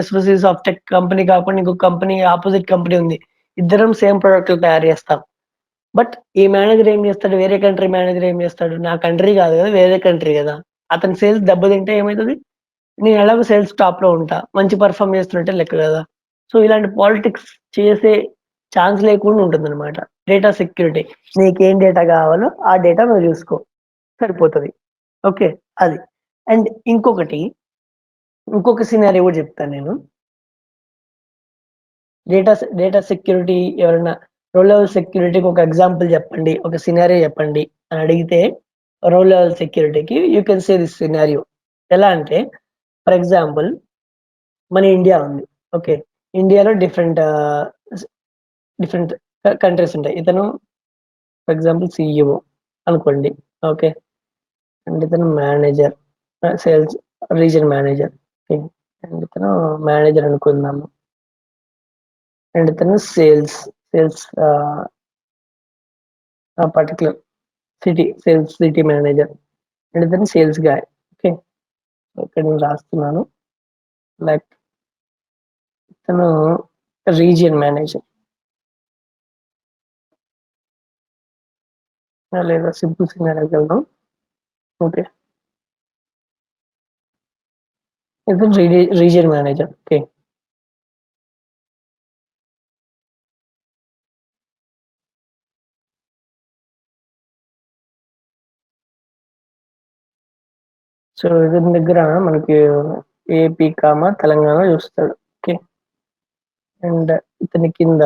ఎస్వసి సాఫ్టెక్ కంపెనీ కాకుండా ఇంకొక కంపెనీ ఆపోజిట్ కంపెనీ ఉంది, ఇద్దరం సేమ్ ప్రొడక్ట్లు తయారు చేస్తాం. బట్ ఈ మేనేజర్ ఏం చేస్తాడు, వేరే కంట్రీ మేనేజర్ ఏం చేస్తాడు, నా కంట్రీ కాదు కదా, వేరే కంట్రీ కదా, అతని సేల్స్ దెబ్బతింటే ఏమవుతుంది, నేను ఎలాగో సేల్స్ టాప్ లో ఉంటా, మంచి పర్ఫామ్ చేస్తున్నట్టే లెక్క కదా. సో ఇలాంటి పాలిటిక్స్ చేసే ఛాన్స్ లేకుండా ఉంటుందన్నమాట. డేటా సెక్యూరిటీ, నీకేం డేటా కావాలో ఆ డేటా నువ్వు చూసుకో, సరిపోతుంది. ఓకే, అది. అండ్ ఇంకొక సినారియో కూడా చెప్తాను నేను. డేటా సెక్యూరిటీ ఎవరైనా రోల్ లెవెల్ సెక్యూరిటీకి ఒక ఎగ్జాంపుల్ చెప్పండి, ఒక సినారియో చెప్పండి అని అడిగితే, రోల్ లెవెల్ సెక్యూరిటీకి you can say this scenario. ఎలా అంటే, ఫర్ ఎగ్జాంపుల్ మన ఇండియా ఉంది. ఓకే, ఇండియాలో డిఫరెంట్ కంట్రీస్ ఉంటాయి. ఇతను ఫర్ ఎగ్జాంపుల్ CEO అనుకోండి. ఓకే, అండ్ ఇతను manager, sales region manager. And ఇతను మేనేజర్ అనుకుందాము. అండ్ ఇతను sales particular sales city manager. And ఇతను సేల్స్ గాయ్. ఓకే, ఇక్కడ నేను రాస్తున్నాను. లైక్ ఇతను రీజియన్ మేనేజర్, లేదా సింపుల్ సినారియోకి వెళ్దాం. ఓకే, ఇతను రీజియన్ మేనేజర్. ఓకే, సో ఇతని దగ్గర మనకి ఏపీ తెలంగాణ చూస్తాడు. ఓకే, అండ్ ఇతని కింద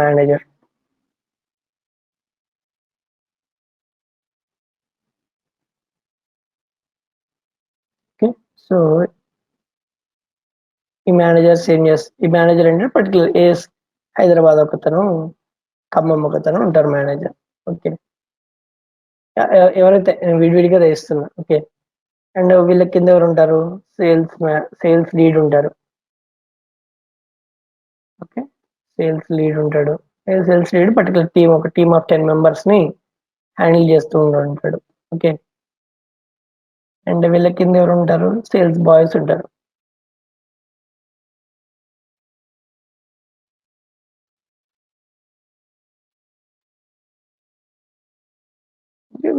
మేనేజర్. ఓకే, సో ఈ మేనేజర్ అంటే పర్టికులర్ హైదరాబాద్ ఒకతను, ఖమ్మం ఒకతను ఉంటారు మేనేజర్. ఓకే, ఎవరైతే విడివిడిగా వేస్తున్నా. ఓకే, అండ్ వీళ్ళ కింద ఎవరు ఉంటారు, సేల్స్ లీడ్ ఉంటారు. ఓకే, సేల్స్ లీడ్ ఉంటాడు. సేల్స్ లీడ్ పర్టికులర్ ఒక టీమ్ ఆఫ్ 10 మెంబర్స్ ని హ్యాండిల్ చేస్తూ ఉంటాడు. ఓకే, అండ్ వీళ్ళ కింద ఎవరు ఉంటారు, సేల్స్ బాయ్స్ ఉంటారు.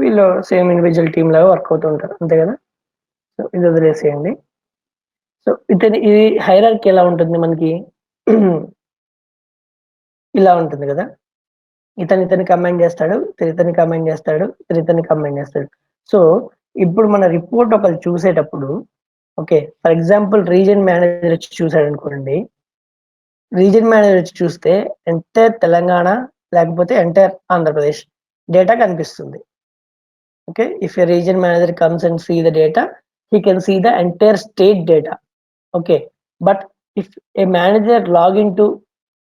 వీళ్ళు సేమ్ ఇండివిజువల్ టీమ్ లాగా వర్క్ అవుతూ ఉంటారు, అంతే కదా. సో ఇది వదిలేసేయండి. సో ఇది హైరార్కీ ఎలా ఉంటుంది మనకి, ఇలా ఉంటుంది కదా. ఇతని కమెంట్ చేస్తాడు, ఇతని కమెంట్ చేస్తాడు, ఇతని కమెంట్ చేస్తాడు. సో ఇప్పుడు మన రిపోర్ట్ ఒకరు చూసేటప్పుడు, okay, for example reason manager వచ్చి చూసాడు అనుకోండి. రీజన్ మేనేజర్ వచ్చి చూస్తే ఎంటైర్ తెలంగాణ లేకపోతే ఎంటైర్ ఆంధ్రప్రదేశ్ డేటా కనిపిస్తుంది. Okay, if a region manager comes and see the data, he can see the entire state data. Okay, but if a manager log into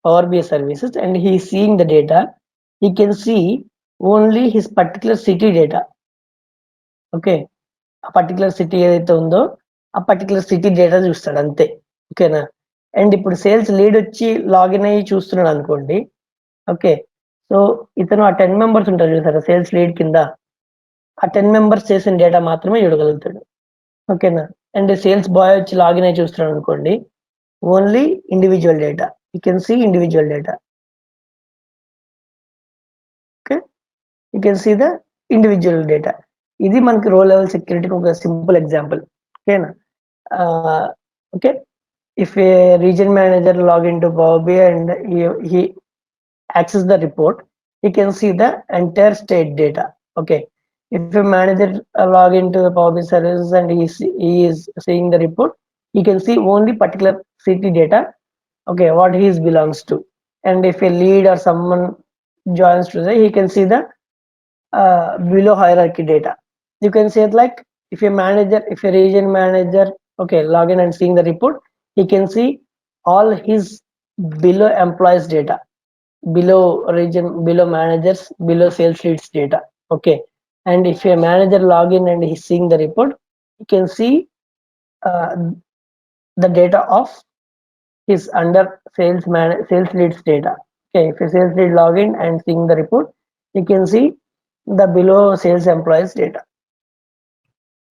Power BI services and he is seeing the data, he can see only his particular city data. Okay, ఆ particular city ఏదైతే ఉందో ఆ particular city data చూస్తాడు అంతే. ఓకేనా. And ఇప్పుడు sales lead వచ్చి login అయ్యి చూస్తున్నాడు అనుకోండి. ఓకే, సో ఇతను ఆ 10 మెంబర్స్ ఉంటారు చూసారా సేల్స్ లీడ్ కింద, ఆ 10 మెంబర్స్ చేసిన డేటా మాత్రమే చూడగలుగుతాడు. ఓకేనా. అండ్ సేల్స్ బాయ్ వచ్చి లాగిన్ అయ్యి చూస్తున్నాడు అనుకోండి. only individual data. You can see individual data. Okay, you can see the individual data. ఇది మనకి రో లెవెల్ సెక్యూరిటీకి ఒక సింపుల్ ఎగ్జాంపుల్. ఓకేనా? Okay, if a region manager log into Power BI and he access the report, he can see the entire state data. Okay, if a manager log into the Power BI services and he is seeing the report, he can see only particular city data. Okay, what he belongs to. And if a lead or someone joins to the, he can see the below hierarchy data. You can say it like, if a manager, if a region manager, okay, log in and seeing the report, he can see all his below employees data, below region, below managers, below sales leads data. Okay, and if a manager log in and he's seeing the report, he can see uh, the data of his under sales leads data. Okay, if a sales lead log in and seeing the report, you can see the below sales employees data.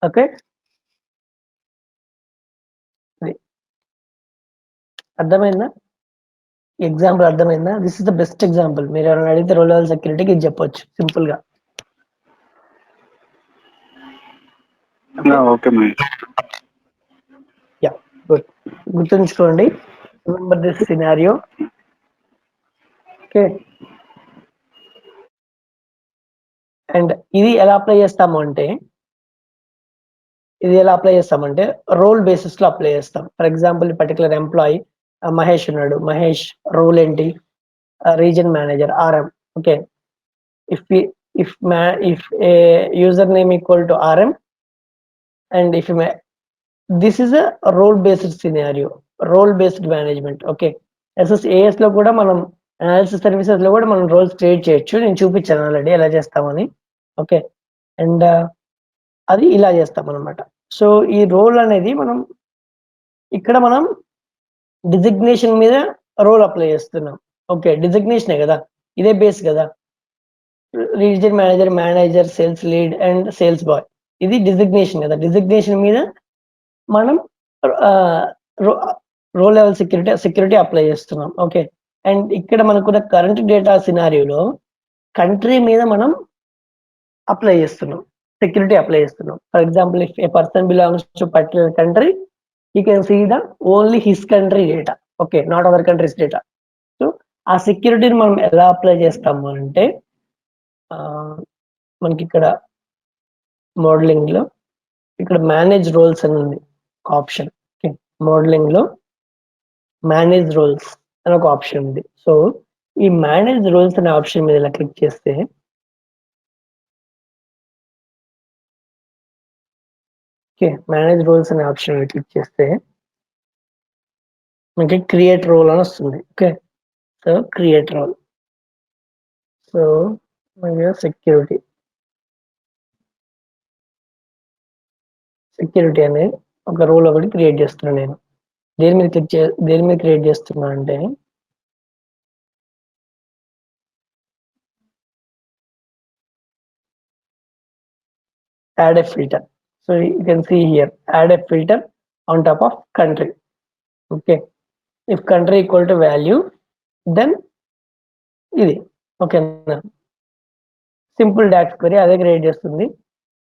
Okay, అర్థమైందా? Example అర్థమైందా? This is the best example. మీరు ఎవరైనా అడిగితే రో level సెక్యూరిటీకి ఇది చెప్పొచ్చు simple గా. Okay Mahesh. Yeah, good. గుర్తుంచుకోండి, remember this scenario. Okay, and ఇది ఎలా అప్లై చేస్తాము అంటే, రోల్ బేసిస్ లో అప్లై చేస్తాం. For example, particular employee Mahesh ఉన్నాడు. మహేష్ రోల్ ఏంటి? Region manager, RM. Okay, if a username equal to RM and if this is a role based scenario, role based management. Okay, SSAS లో కూడా మనం analysis services లో కూడా మనం roles create చేయొచ్చు. నేను చూపించాను ఆల్రెడీ ఎలా చేస్తామని. ఓకే, అండ్ అది ఇలా చేస్తాం అనమాట. సో ఈ రోల్ అనేది మనం ఇక్కడ మనం డిజిగ్నేషన్ మీద రోల్ అప్లై చేస్తున్నాం. ఓకే, డిజిగ్నేషనే కదా, ఇదే బేస్ కదా. Reason manager, manager, sales lead and sales boy, ఇది డిజిగ్నేషన్ కదా. డిజిగ్నేషన్ మీద మనం రో లెవెల్ సెక్యూరిటీ అప్లై చేస్తున్నాం. ఓకే, అండ్ ఇక్కడ మనకున్న కరెంట్ డేటా సినారియోలో కంట్రీ మీద మనం అప్లై చేస్తున్నాం, సెక్యూరిటీ అప్లై చేస్తున్నాం. For example, if a person belongs to particular country, you can see the only his country data. Okay, not other countries data. So ఆ సెక్యూరిటీని మనం ఎలా అప్లై చేస్తాము అంటే, మనకి ఇక్కడ మోడలింగ్ లో ఇక్కడ మేనేజ్ రోల్స్ అని ఉంది ఆప్షన్. ఓకే, మోడలింగ్ లో మేనేజ్ రోల్స్ అని ఒక ఆప్షన్ ఉంది. సో ఈ మేనేజ్ రోల్స్ అనే ఆప్షన్ మీద ఇలా క్లిక్ చేస్తే, ఓకే, మేనేజ్ రోల్స్ అనే ఆప్షన్ మీద క్లిక్ చేస్తే మనకి క్రియేట్ రోల్ అని వస్తుంది. Okay, so create role. So security అనేది ఒక రోల్ ఒకటి క్రియేట్ చేస్తున్నాను నేను. దేని మీద క్రియేట్ చేస్తున్నా అంటే, add a filter. So you can see here, add a filter on top of country. Okay, if country equal to value, then ఇది ఓకే, సింపుల్ డాక్స్ క్వరీ అదే క్రియేట్ చేస్తుంది.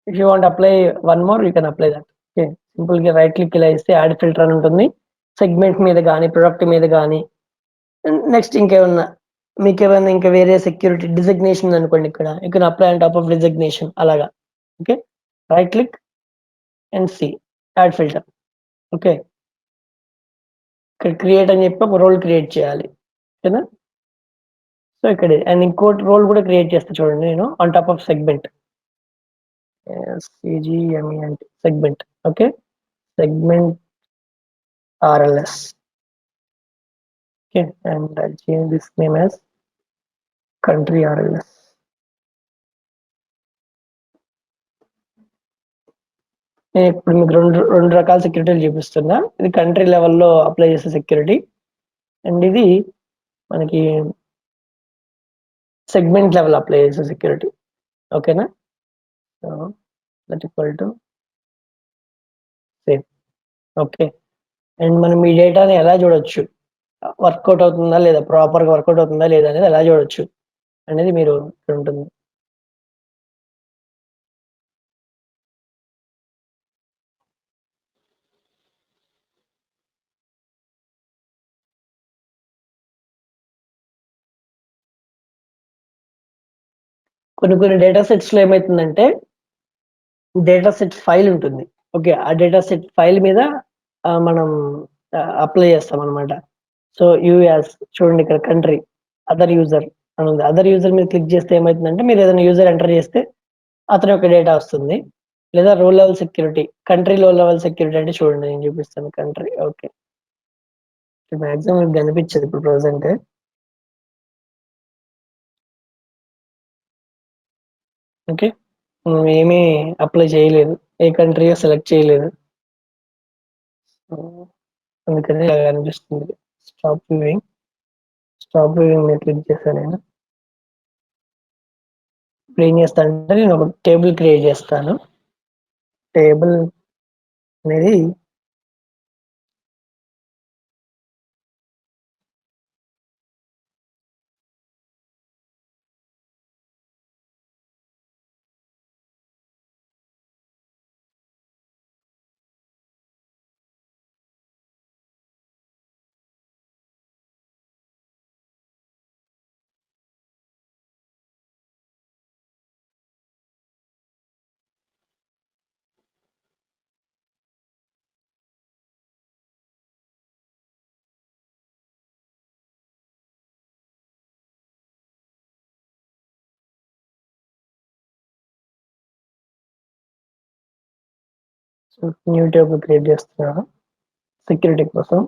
If you want apply one more, you can apply that. Okay, simple గా right click ఇలా ఇస్తే add filter అని ఉంటుంది. Segment మీద కానీ, ప్రొడక్ట్ మీద కానీ, నెక్స్ట్ ఇంకేమన్నా మీకు ఏమైనా ఇంకా వేరే సెక్యూరిటీ డిజిగ్నేషన్ అనుకోండి, ఇక్కడ you can apply on top of designation అలాగా. Okay, right click and see add filter. Okay, ఇక్కడ క్రియేట్ అని చెప్పి ఒక రోల్ క్రియేట్ చేయాలి. ఓకేనా? సో ఇక్కడ అండ్ ఇంకోటి రోల్ కూడా క్రియేట్ చేస్తా చూడండి నేను, on top of segment, CGME అంటే segment. Okay, segment RLS. Okay, and I'll change this name as country RLS. నేను ఇప్పుడు మీకు రెండు రకాల సెక్యూరిటీలు చూపిస్తున్నా. ఇది కంట్రీ లెవెల్లో అప్లై చేసే సెక్యూరిటీ, అండ్ ఇది మనకి సెగ్మెంట్ లెవెల్ అప్లై చేసే సెక్యూరిటీ. ఓకేనా? So that equal to same. Okay, and మనం ఈ డేటాని ఎలా చూడొచ్చు, వర్కౌట్ అవుతుందా లేదా, ప్రాపర్గా వర్కౌట్ అవుతుందా లేదా అనేది ఎలా చూడొచ్చు అనేది మీరు ఇక్కడ ఉంటుంది. కొన్ని డేటా సెట్స్ లో ఏమైతుందంటే డేటా సెట్ ఫైల్ ఉంటుంది. ఓకే, ఆ డేటా సెట్ ఫైల్ మీద మనం అప్లై చేస్తాం అనమాట. సో యూఎస్ చూడండి, ఇక్కడ కంట్రీ అదర్ యూజర్ అని ఉంది. అదర్ యూజర్ మీద క్లిక్ చేస్తే ఏమవుతుందంటే మీరు ఏదైనా యూజర్ ఎంటర్ చేస్తే అతని యొక్క డేటా వస్తుంది. లేదా రో లెవెల్ సెక్యూరిటీ, కంట్రీ లో లెవెల్ సెక్యూరిటీ అంటే చూడండి నేను చూపిస్తాను. కంట్రీ ఓకే, మాక్సిమం మీకు కనిపించదు ఇప్పుడు ప్రెసెంట్. ఓకే, మనం ఏమీ అప్లై చేయలేదు, ఏ కంట్రీ సెలెక్ట్ చేయలేదు, అందుకని ఇలా కనిపిస్తుంది. స్టాప్ వ్యూయింగ్, స్టాప్ వ్యూయింగ్ మీద క్లిక్ చేశాను నేను. ఇప్పుడు ఏం చేస్తానంటే నేను ఒక టేబుల్ క్రియేట్ చేస్తాను. టేబుల్ అనేది న్యూ టేబుల్ క్రియేట్ చేస్తున్నాను సెక్యూరిటీ కోసం.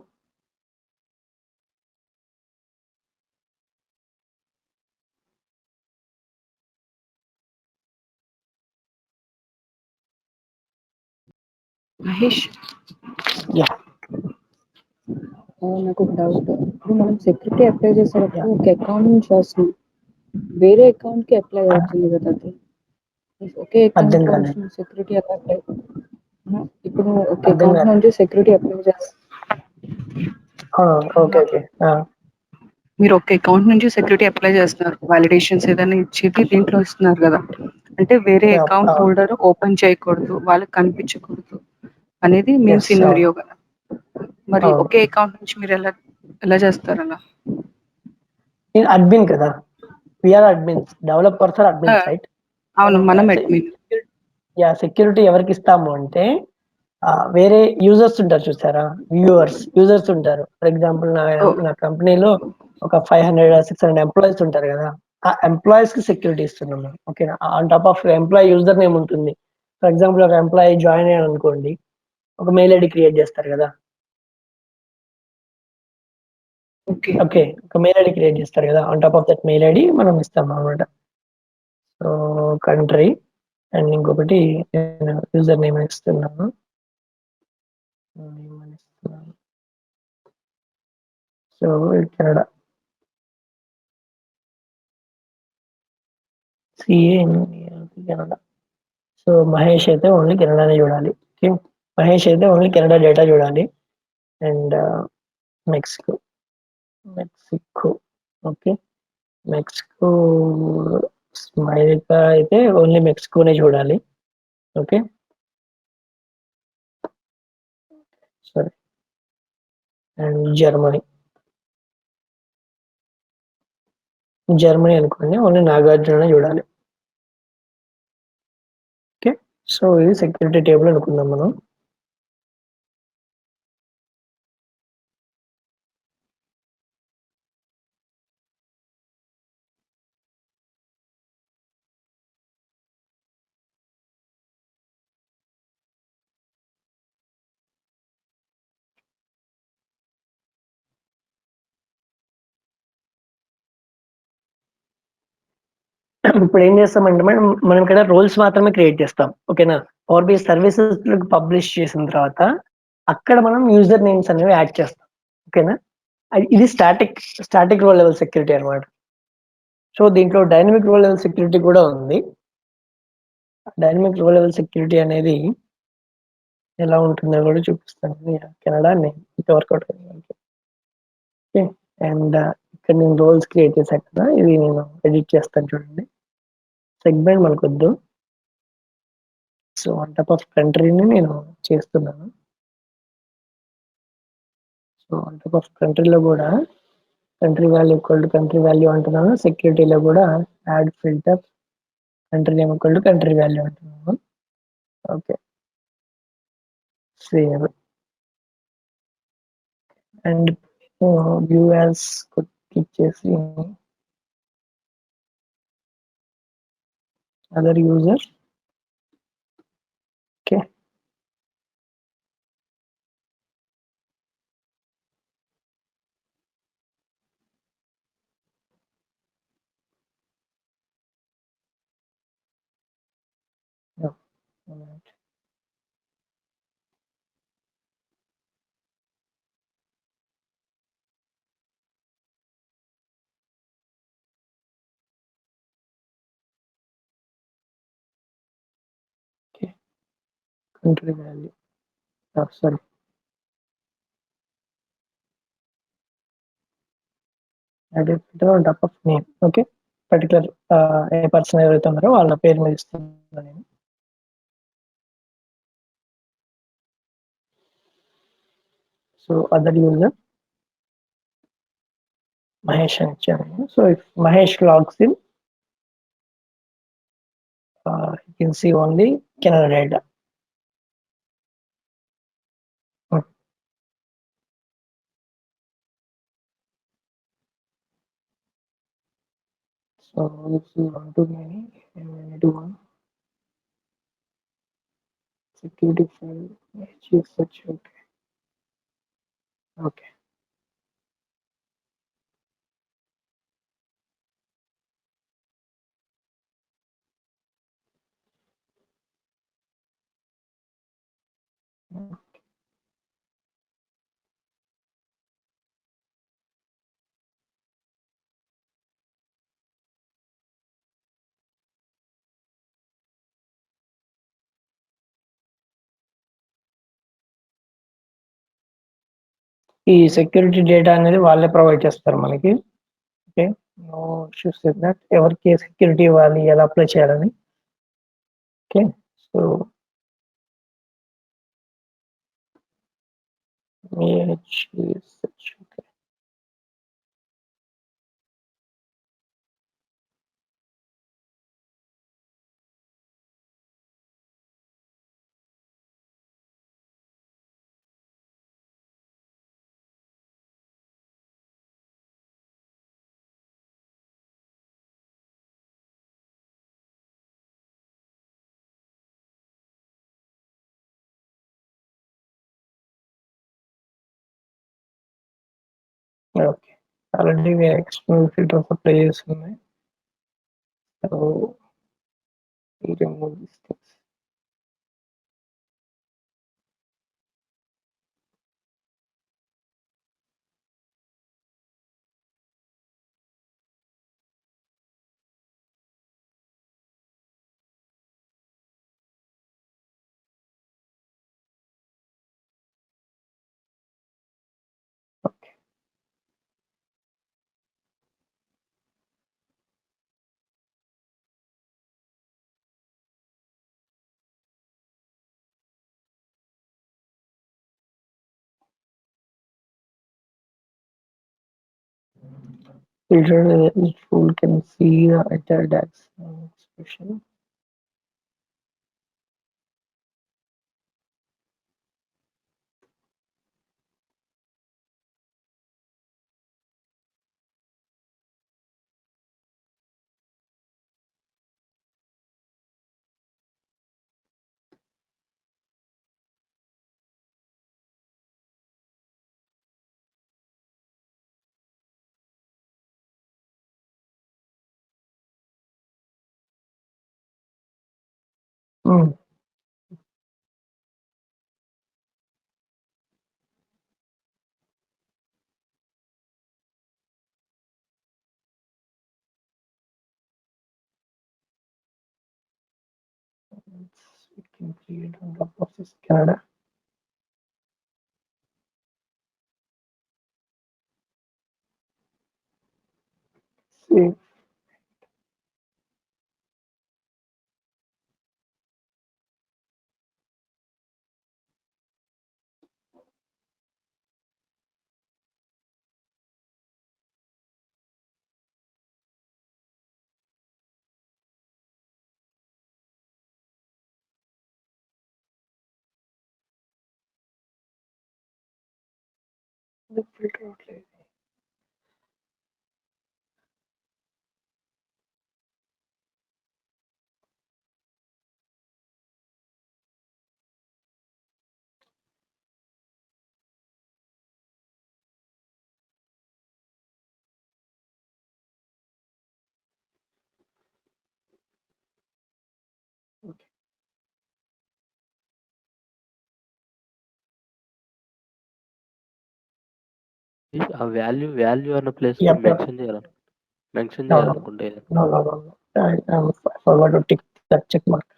మహేష్, యా నాకు ఒక డౌట్. ఇప్పుడు మనం సెక్యూరిటీ అప్లై చేసేటప్పుడు ఒక అకౌంట్ నుంచి వస్తుంది, వేరే అకౌంట్ కి అప్లై అవుతుంది కదా అది. ఒకే అర్థం అకౌంట్ కాలేదు, నుంచి సెక్యూరిటీ ఎలా అప్లై? ఇప్పుడు ఒక అర్థం అకౌంట్ కాలేదు. నుంచి సెక్యూరిటీ అప్లై చేస్తారు. ఓకే ఓకే, మీరు ఒక అకౌంట్ నుంచి సెక్యూరిటీ అప్లై చేస్తున్నారు, వాలిడేషన్స్ ఏదైనా ఇచ్చేది దీంట్లో ఇస్తున్నారు కదా. అంటే వేరే అకౌంట్ హోల్డర్ ఓపెన్ చేయకూడదు, వాళ్ళకి కనిపించకూడదు అనేది మెయిన్ ఎస్, సినారియో కదా. మరి అవును. ఒకే అకౌంట్ నుంచి మీరు ఎలా ఎలా చేస్తారు అలా? నేను అడ్మిన్ కదా, we're admins, developers are admins right. అవును, మనం అడ్మిన్. యా, సెక్యూరిటీ ఎవరికి ఇస్తాము అంటే వేరే యూజర్స్ ఉంటారు చూసారా, యూజర్స్ ఉంటారు. ఫర్ ఎగ్జాంపుల్ నా కంపెనీలో ఒక 500-600 ఎంప్లాయీస్ ఉంటారు కదా, ఆ ఎంప్లాయీస్ కి సెక్యూరిటీ ఇస్తున్నాము. ఓకేనా, on top of employee user name ఉంటుంది. ఫర్ ఎగ్జాంపుల్ ఒక ఎంప్లాయీ జాయిన్ అయ్యాను అనుకోండి, ఒక మెయిల్ ఐడి క్రియేట్ చేస్తారు కదా. ఓకే, ఒక మెయిల్ ఐడి క్రియేట్ చేస్తారు కదా, on top of that mail ID మనం ఇస్తాం అనమాట. సో కంట్రీ అండ్ ఇంకొకటి యూజర్ నేమ్ ఇస్తున్నాను. So Canada, Canada. So Mahesh అయితే ఓన్లీ కెనడానే చూడాలి. ఓకే, మహేష్ అయితే ఓన్లీ కెనడా డేటా చూడాలి. And Mexico, okay, Mexico America అయితే ఓన్లీ మెక్సికోనే చూడాలి. ఓకే, సరే. అండ్ జర్మనీ అనుకోండి, ఓన్లీ నాగార్జున చూడాలి. ఓకే, సో ఇది సెక్యూరిటీ టేబుల్ అనుకుందాం మనం. ఇప్పుడు ఏం చేస్తామంటే మనం ఇక్కడ రోల్స్ మాత్రమే క్రియేట్ చేస్తాం. ఓకేనా, పవర్ BI సర్వీసెస్ పబ్లిష్ చేసిన తర్వాత అక్కడ మనం యూజర్ నేమ్స్ అనేవి యాడ్ చేస్తాం. ఓకేనా, ఇది స్టాటిక్ రో లెవెల్ సెక్యూరిటీ అనమాట. సో దీంట్లో డైనమిక్ రో లెవెల్ సెక్యూరిటీ కూడా ఉంది. డైనమిక్ రో లెవెల్ సెక్యూరిటీ అనేది ఎలా ఉంటుందో కూడా చూపిస్తాను. కెనడా నేను ఇంకా వర్కౌట్ ఓకే. అండ్ ఇక్కడ నేను రోల్స్ క్రియేట్ చేశాను కదా, ఇది నేను ఎడిట్ చేస్తాను చూడండి. సెగ్మెంట్ మనకొద్దు. సో ఆన్ టాప్ ఆఫ్ కంట్రీని నేను చేస్తున్నాను. సో ఆన్ టాప్ ఆఫ్ కంట్రీలో కూడా country value equal to country value అంటున్నాను. సెక్యూరిటీలో కూడా add filter country name equal to country value అంటున్నాను. Okay, save and view as click చేసి other user. Okay, country value. Sorry. Add a filter on top of name. Okay. Particular a person ఎవరైతే ఉన్నారో వాళ్ళ పేరు మీద ఇస్తున్నాను నేను. So other user Mahesh అని ఇచ్చాను. So if Mahesh logs in, you can see only Canada data. So if you want to many, many to one security file, achieve such. Okay. Okay. ఈ సెక్యూరిటీ డేటా అనేది వాళ్ళే provide చేస్తారు మనకి. Okay, no issues with that. ఎవరికి security ఇవ్వాలి, ఎలా apply చేయాలని. Okay, so okay, already external filters apply చేస్తున్నాయి. So remove these things. Okay. Filter each tool can see the entire DAX expression. Hmm. We can create on top of this Canada. ఆ value అన్న ప్లేస్‌లో Yep, yep. Mention No, చేయాలనుకుంటే no, no, no, no. I forgot to tick that check mark.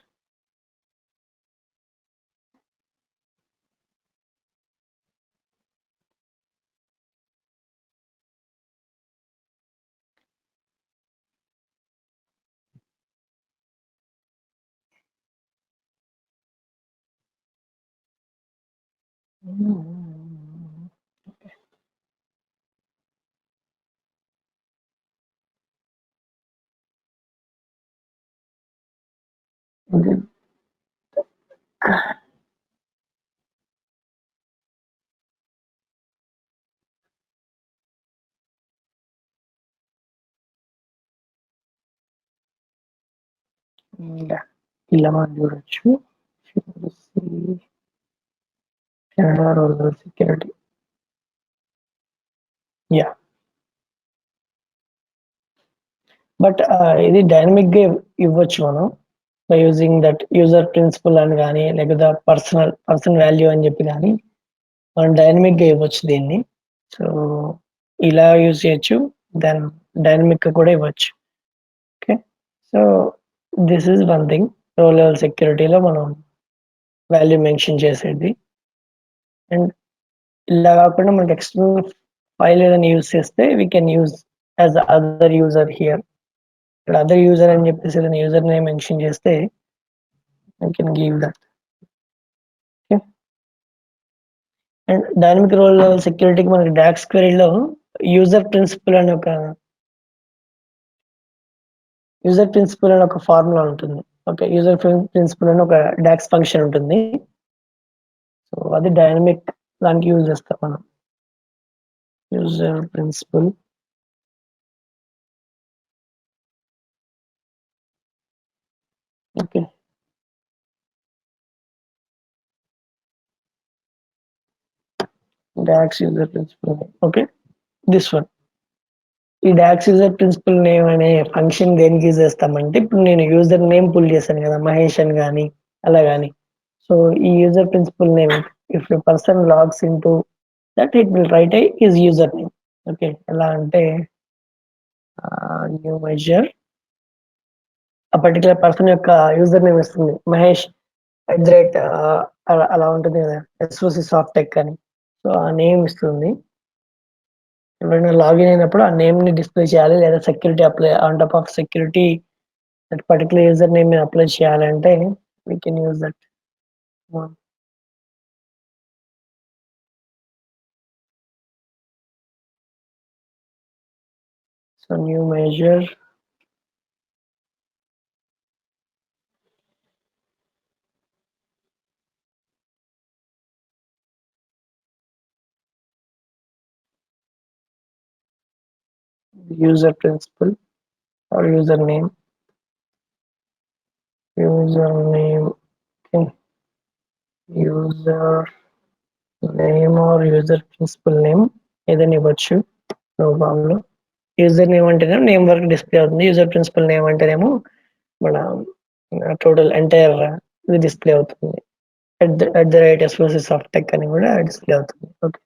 Okay. Yeah. ఇలా మనం చూడొచ్చు Canada row level security. Yeah but ఇది dynamic గా ఇవ్వచ్చు మనం by using that user principal అని కానీ లేకపోతే పర్సన్ వాల్యూ అని చెప్పి కానీ మనం డైనమిక్ గా ఇవ్వచ్చు దీన్ని. సో ఇలా యూజ్ చేయొచ్చు, దెన్ డైనమిక్ గా కూడా ఇవ్వచ్చు. Okay, so this is one thing row level సెక్యూరిటీలో మనం వాల్యూ మెన్షన్ చేసేది. అండ్ ఇలా కాకుండా మనకి ఎక్స్టర్నల్ ఫైల్ ఏదైనా యూజ్ చేస్తే we can use as other user here. ఇక్కడ అదర్ యూజర్ అని చెప్పేసి ఏదైనా యూజర్ నేమ్ మెన్షన్ చేస్తే I can give that. Okay, and dynamic role level సెక్యూరిటీకి మనకి డాక్స్ క్వెరీలో యూజర్ ప్రిన్సిపల్ అని ఒక ఫార్ములా ఉంటుంది. ఓకే, యూజర్ ప్రిన్సిపల్ అని ఒక డాక్స్ ఫంక్షన్ ఉంటుంది. సో అది డైనమిక్ దానికి యూజ్ చేస్తాం మనం. User principal okay, DAX user principal. Okay, this one. ఈ డాక్స్ యూజర్ ప్రిన్సిపల్ నేమ్ అనే ఫంక్షన్ దేనికి యూజ్ చేస్తామంటే ఇప్పుడు నేను యూజర్ నేమ్ పుల్ చేశాను కదా మహేష్ అని కానీ అలా కానీ. సో ఈ user principal name if a person logs in to that it will write I is user name. Okay, ఎలా అంటే న్యూ మెజర్ ఆ పర్టికులర్ పర్సన్ యొక్క యూజర్ నేమ్ ఇస్తుంది మహేష్ @ అలా ఉంటుంది కదా ఎస్ఓసి సాఫ్ట్ టెక్ అని. సో ఆ నేమ్ ఇస్తుంది. ఎవరైనా లాగిన్ అయినప్పుడు ఆ నేమ్ ని డిస్ప్లే చేయాలి, లేదా security apply on top of security that particular user name apply చేయాలంటే we can use that. So new measure user principal or username okay, user name or user principal name ఏదైనా ఇవ్వచ్చు, no problem. User name అంటేనేమో name వరకు display అవుతుంది, user principal name అంటేనేమో మన total entire ఇది display అవుతుంది. @ ఎస్ఓసి సాఫ్ట్ టెక్ అని కూడా డిస్ప్లే అవుతుంది. Okay,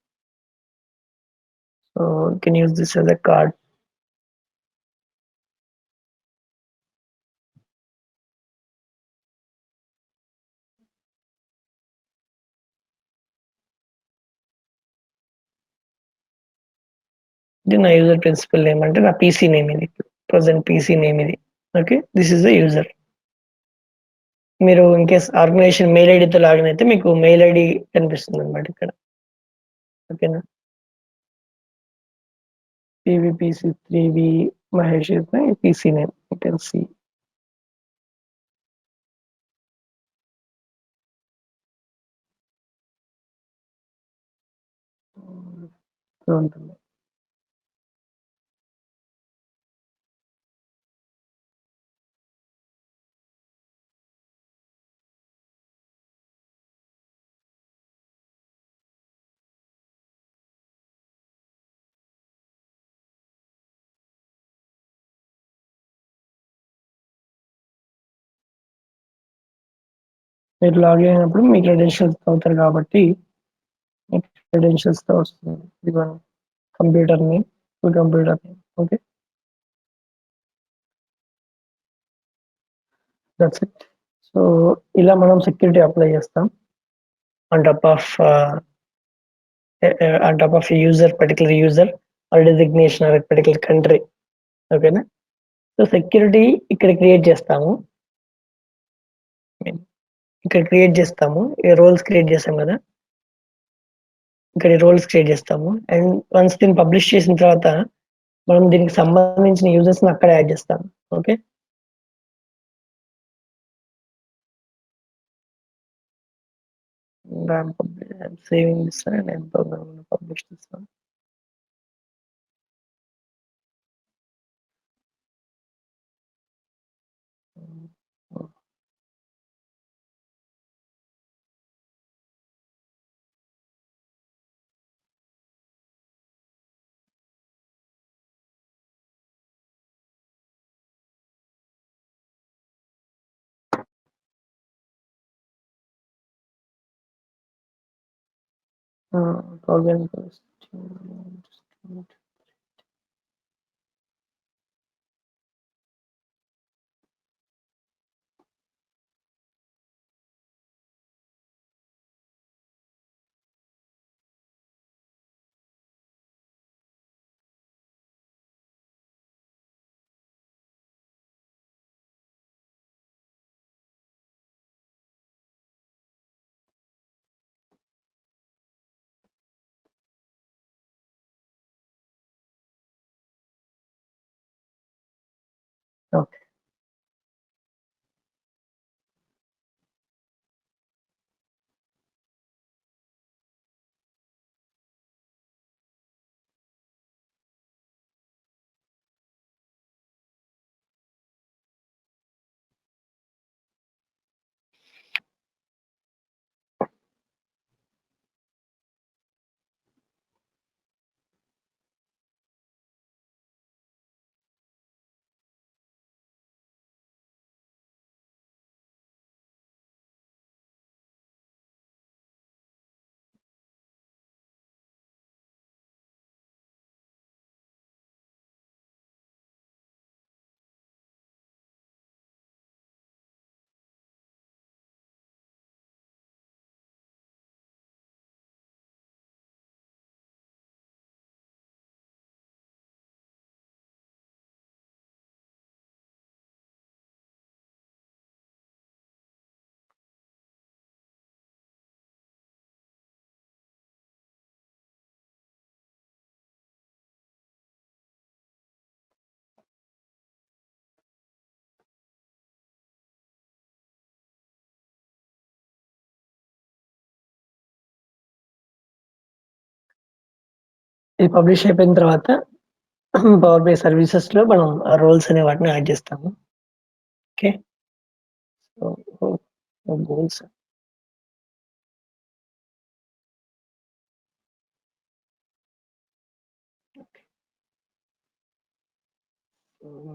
so you can use this as a card. ఇది నా యూజర్ ప్రిన్సిపల్ నేమ్ అంటే నా పీసీ నేమ్ ఇది. present PC name ఇది. Okay, this is the user. మీరు ఇన్ కేస్ ఆర్గనైజేషన్ మెయిల్ ఐడితో లాగిన్ అయితే మీకు మెయిల్ ఐడి కనిపిస్తుంది అనమాట ఇక్కడ. ఓకేనా, PVPC3V Mahesh is my PC name, you can see. ఉంటుంది. మీరు లాగిన్ అయినప్పుడు మీ క్రెడెన్షియల్స్ అవుతారు కాబట్టి క్రెడెన్షియల్స్ తో వస్తుంది. ఇదిగోండి computer name, computer name. Okay, that's it. So ఇలా మనం సెక్యూరిటీ అప్లై చేస్తాం on top of user, particular user or designation or particular country. ఓకేనా, సో సెక్యూరిటీ ఇక్కడ క్రియేట్ చేస్తాము, రోల్స్ క్రియేట్ చేస్తాం కదా, ఇక్కడ రోల్స్ క్రియేట్ చేస్తాము. అండ్ వన్స్ దీన్ని పబ్లిష్ చేసిన తర్వాత మనం దీనికి సంబంధించిన యూజర్స్ ని అక్కడ యాడ్ చేస్తాం. ఓకే, సేవింగ్ దిస్ అండ్ నేను పబ్లిష్ చేస్తాను. Login first. Okay. ఇది పబ్లిష్ అయిపోయిన తర్వాత పవర్ బై సర్వీసెస్ లో మనం రోల్స్ అనే వాటిని యాడ్ చేస్తాము. Okay, so goals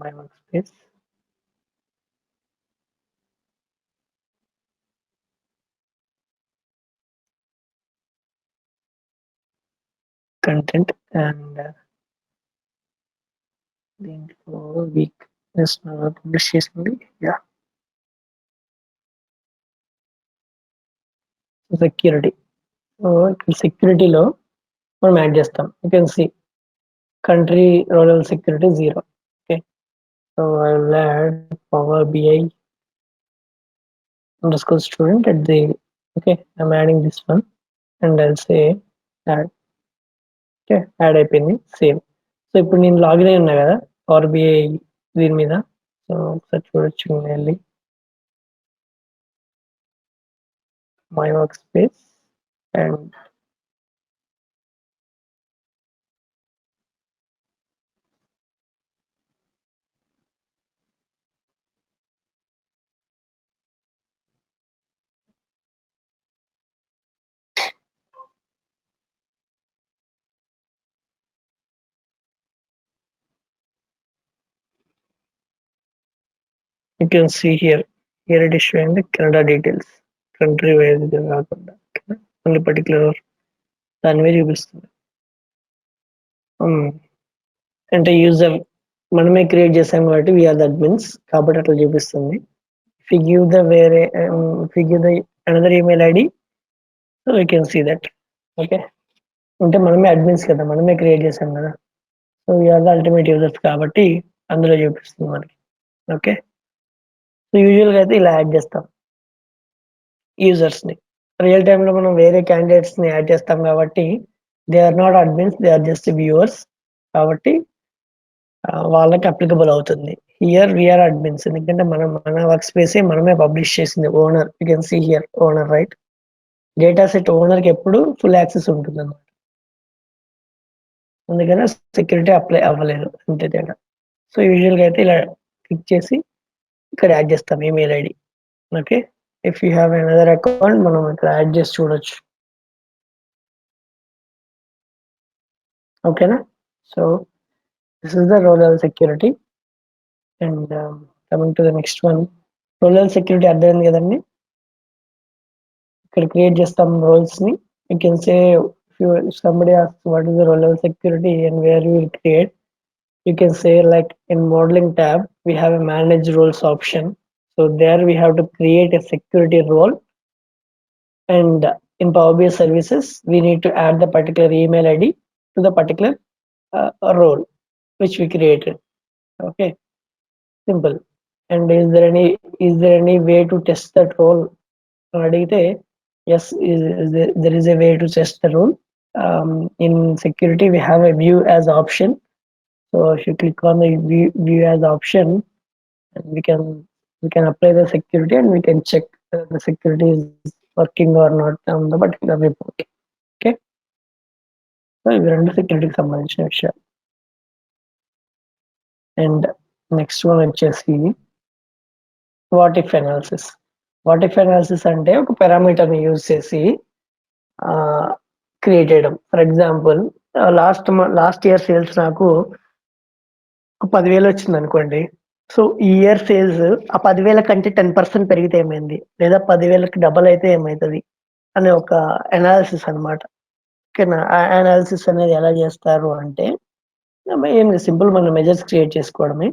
my workspace, content and దీంట్లో వీక్నెస్ పబ్లిష్ చేసింది. Yeah, security. సెక్యూరిటీలో మనం యాడ్ చేస్తాం. You can see country rural security 0. Okay, So I will add Power BI underscore student at the, okay, I'm adding this one and I'll say add. Okay, add అయిపోయింది same. So ఇప్పుడు నేను login అయి ఉన్నా కదా power BI దీని మీద. So ఒకసారి చూడొచ్చు వెళ్ళి my work space and you can see here it is showing the Canada details, country wise కాకుండా ఓన్లీ పర్టికులర్ దాని మీద చూపిస్తుంది. అంటే యూజర్ మనమే క్రియేట్ చేసాం కాబట్టి వీఆర్ ద అడ్మిన్స్ కాబట్టి అట్లా చూపిస్తుంది. ఇఫ్ యూ గివ్ ద వేరే if you give the another email ID so you can see that. Okay, అంటే మనమే అడ్మిన్స్ కదా, మనమే క్రియేట్ చేసాం కదా, so we're the ultimate users కాబట్టి అందులో చూపిస్తుంది మనకి. ఓకే, సో యూజువల్గా అయితే ఇలా యాడ్ చేస్తాం యూజర్స్ని. రియల్ టైంలో మనం వేరే క్యాండిడేట్స్ని యాడ్ చేస్తాం కాబట్టి they are not admins, they are just viewers కాబట్టి వాళ్ళకి అప్లికబుల్ అవుతుంది. హియర్ వీఆర్ అడ్మిన్స్ ఎందుకంటే మన వర్క్ స్పేస్ మనమే పబ్లిష్ చేసింది. Owner, you can see here owner, right? Data set ఓనర్కి ఎప్పుడు ఫుల్ యాక్సెస్ ఉంటుంది అన్నమాట, అందుకని సెక్యూరిటీ అప్లై అవ్వలేదు అంతే తేడా. సో యూజువల్గా అయితే ఇలా క్లిక్ చేసి ఇక్కడ యాడ్ చేస్తాం email ID. Okay, if you have another account మనం ఇక్కడ యాడ్ చేసి చూడొచ్చు. ఓకేనా? So this is the row level security and coming to the next one, row level security అర్థమైంది కదండి. ఇక్కడ క్రియేట్ చేస్తాం రోల్స్ ని. You can say if somebody asks what is the row level security and where you will create, you can say like in modeling tab we have a manage roles option. So there we have to create a security role, and in Power BI services we need to add the particular email ID to the particular role which we created. Okay, simple. And is there any way to test that role? అడిగితే yes, there is a way to test the role. In security we have a view as option. So if you click on the view as option, we can apply the security and we can check the security is working or not on the particular report. Okay, so ఇవి రెండు సెక్యూరిటీకి సంబంధించిన విషయాలు. And next one వచ్చేసి what if analysis. What if analysis అంటే ఒక పారామీటర్ని use చేసి create చేయడం. For example last year sales నాకు ఒక 10,000 వచ్చింది అనుకోండి. సో ఈ ఇయర్ సేల్స్ ఆ 10,000 కంటే 10% పెరిగితే ఏమైంది, లేదా 10,000కి డబల్ అయితే ఏమవుతుంది అనే ఒక అనాలిసిస్ అనమాట. ఓకేనా? ఆ అనాలిసిస్ అనేది ఎలా చేస్తారు అంటే ఏం లేదు, సింపుల్ మన మెజర్స్ క్రియేట్ చేసుకోవడమే,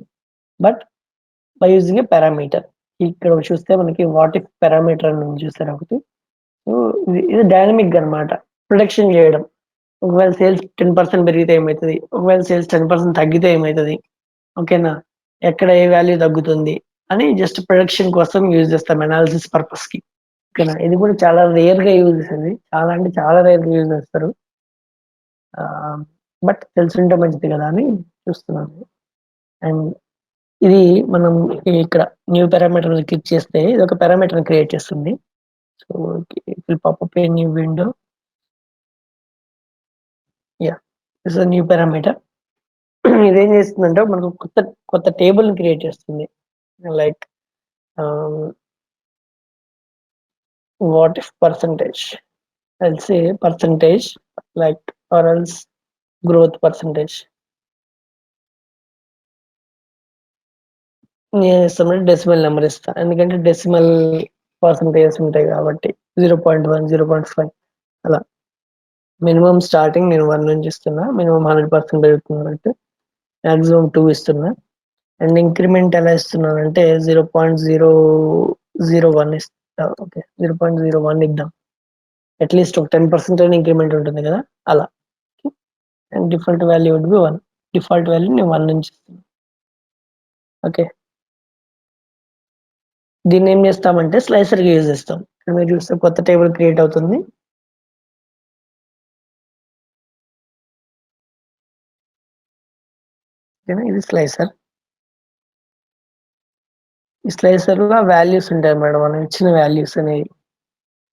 but by using a parameter. ఇక్కడ చూస్తే మనకి వాట్ ఇఫ్ పారామీటర్ అని చూస్తారు ఒకటి. సో ఇది డైనమిక్ అనమాట, ప్రొడక్షన్ చేయడం. ఒకవేళ సేల్స్ 10% పెరిగితే ఏమవుతుంది, ఒకవేళ సేల్స్ 10% తగ్గితే ఏమవుతుంది, ఓకేనా, ఎక్కడ ఏ వాల్యూ తగ్గుతుంది అని జస్ట్ ప్రొడక్షన్ కోసం యూజ్ చేస్తాం అనాలిసిస్ పర్పస్ కి. ఓకేనా? ఇది కూడా చాలా రేర్ గా యూజ్ చేసేది, చాలా అంటే చాలా రేర్ గా యూజ్ చేస్తారు, బట్ తెలుసుంటే మంచిది కదా అని చూస్తున్నాను. అండ్ ఇది మనం ఇక్కడ న్యూ పారామీటర్ క్లిక్ చేస్తే ఇది ఒక పారామీటర్ క్రియేట్ చేస్తుంది. So it popup a new window. Yeah, this is new parameter. ఇదేం చేస్తుందంటే మనకు కొత్త టేబుల్ క్రియేట్ చేస్తుంది. Like what if percentage, I'll say percentage, like, or else growth percentage. నేను ఇస్తామంటే డెసిమల్ నెంబర్ ఇస్తా, ఎందుకంటే డెసిమల్ పర్సంటేజెస్ ఉంటాయి కాబట్టి 0.1, 0.5 అలా. మినిమం స్టార్టింగ్ నేను 1 నుంచి ఇస్తున్నా, మినిమం 100% పెరుగుతుంది కాబట్టి మ్యాక్సిమం 2 ఇస్తున్నా. అండ్ ఇంక్రిమెంట్ ఎలా ఇస్తున్నాను అంటే 0.001 ఇస్తా. ఓకే, 0.01 ఇద్దాం, అట్లీస్ట్ ఒక 10% ఇంక్రిమెంట్ ఉంటుంది కదా అలా. And default value would be 1. Default value నేను 1 నుంచి ఇస్తున్నాను. ఓకే, దీన్ని ఏం చేస్తామంటే స్లైసర్ గా యూజ్ చేస్తాం. ఇక్కడ మీరు చూస్తే కొత్త టేబుల్ క్రియేట్ అవుతుంది. ఓకేనా, ఇది స్లైసర్. ఈ స్లైసర్ లో వాల్యూస్ ఉంటాయి మేడం, మనం ఇచ్చిన వాల్యూస్ అనేవి.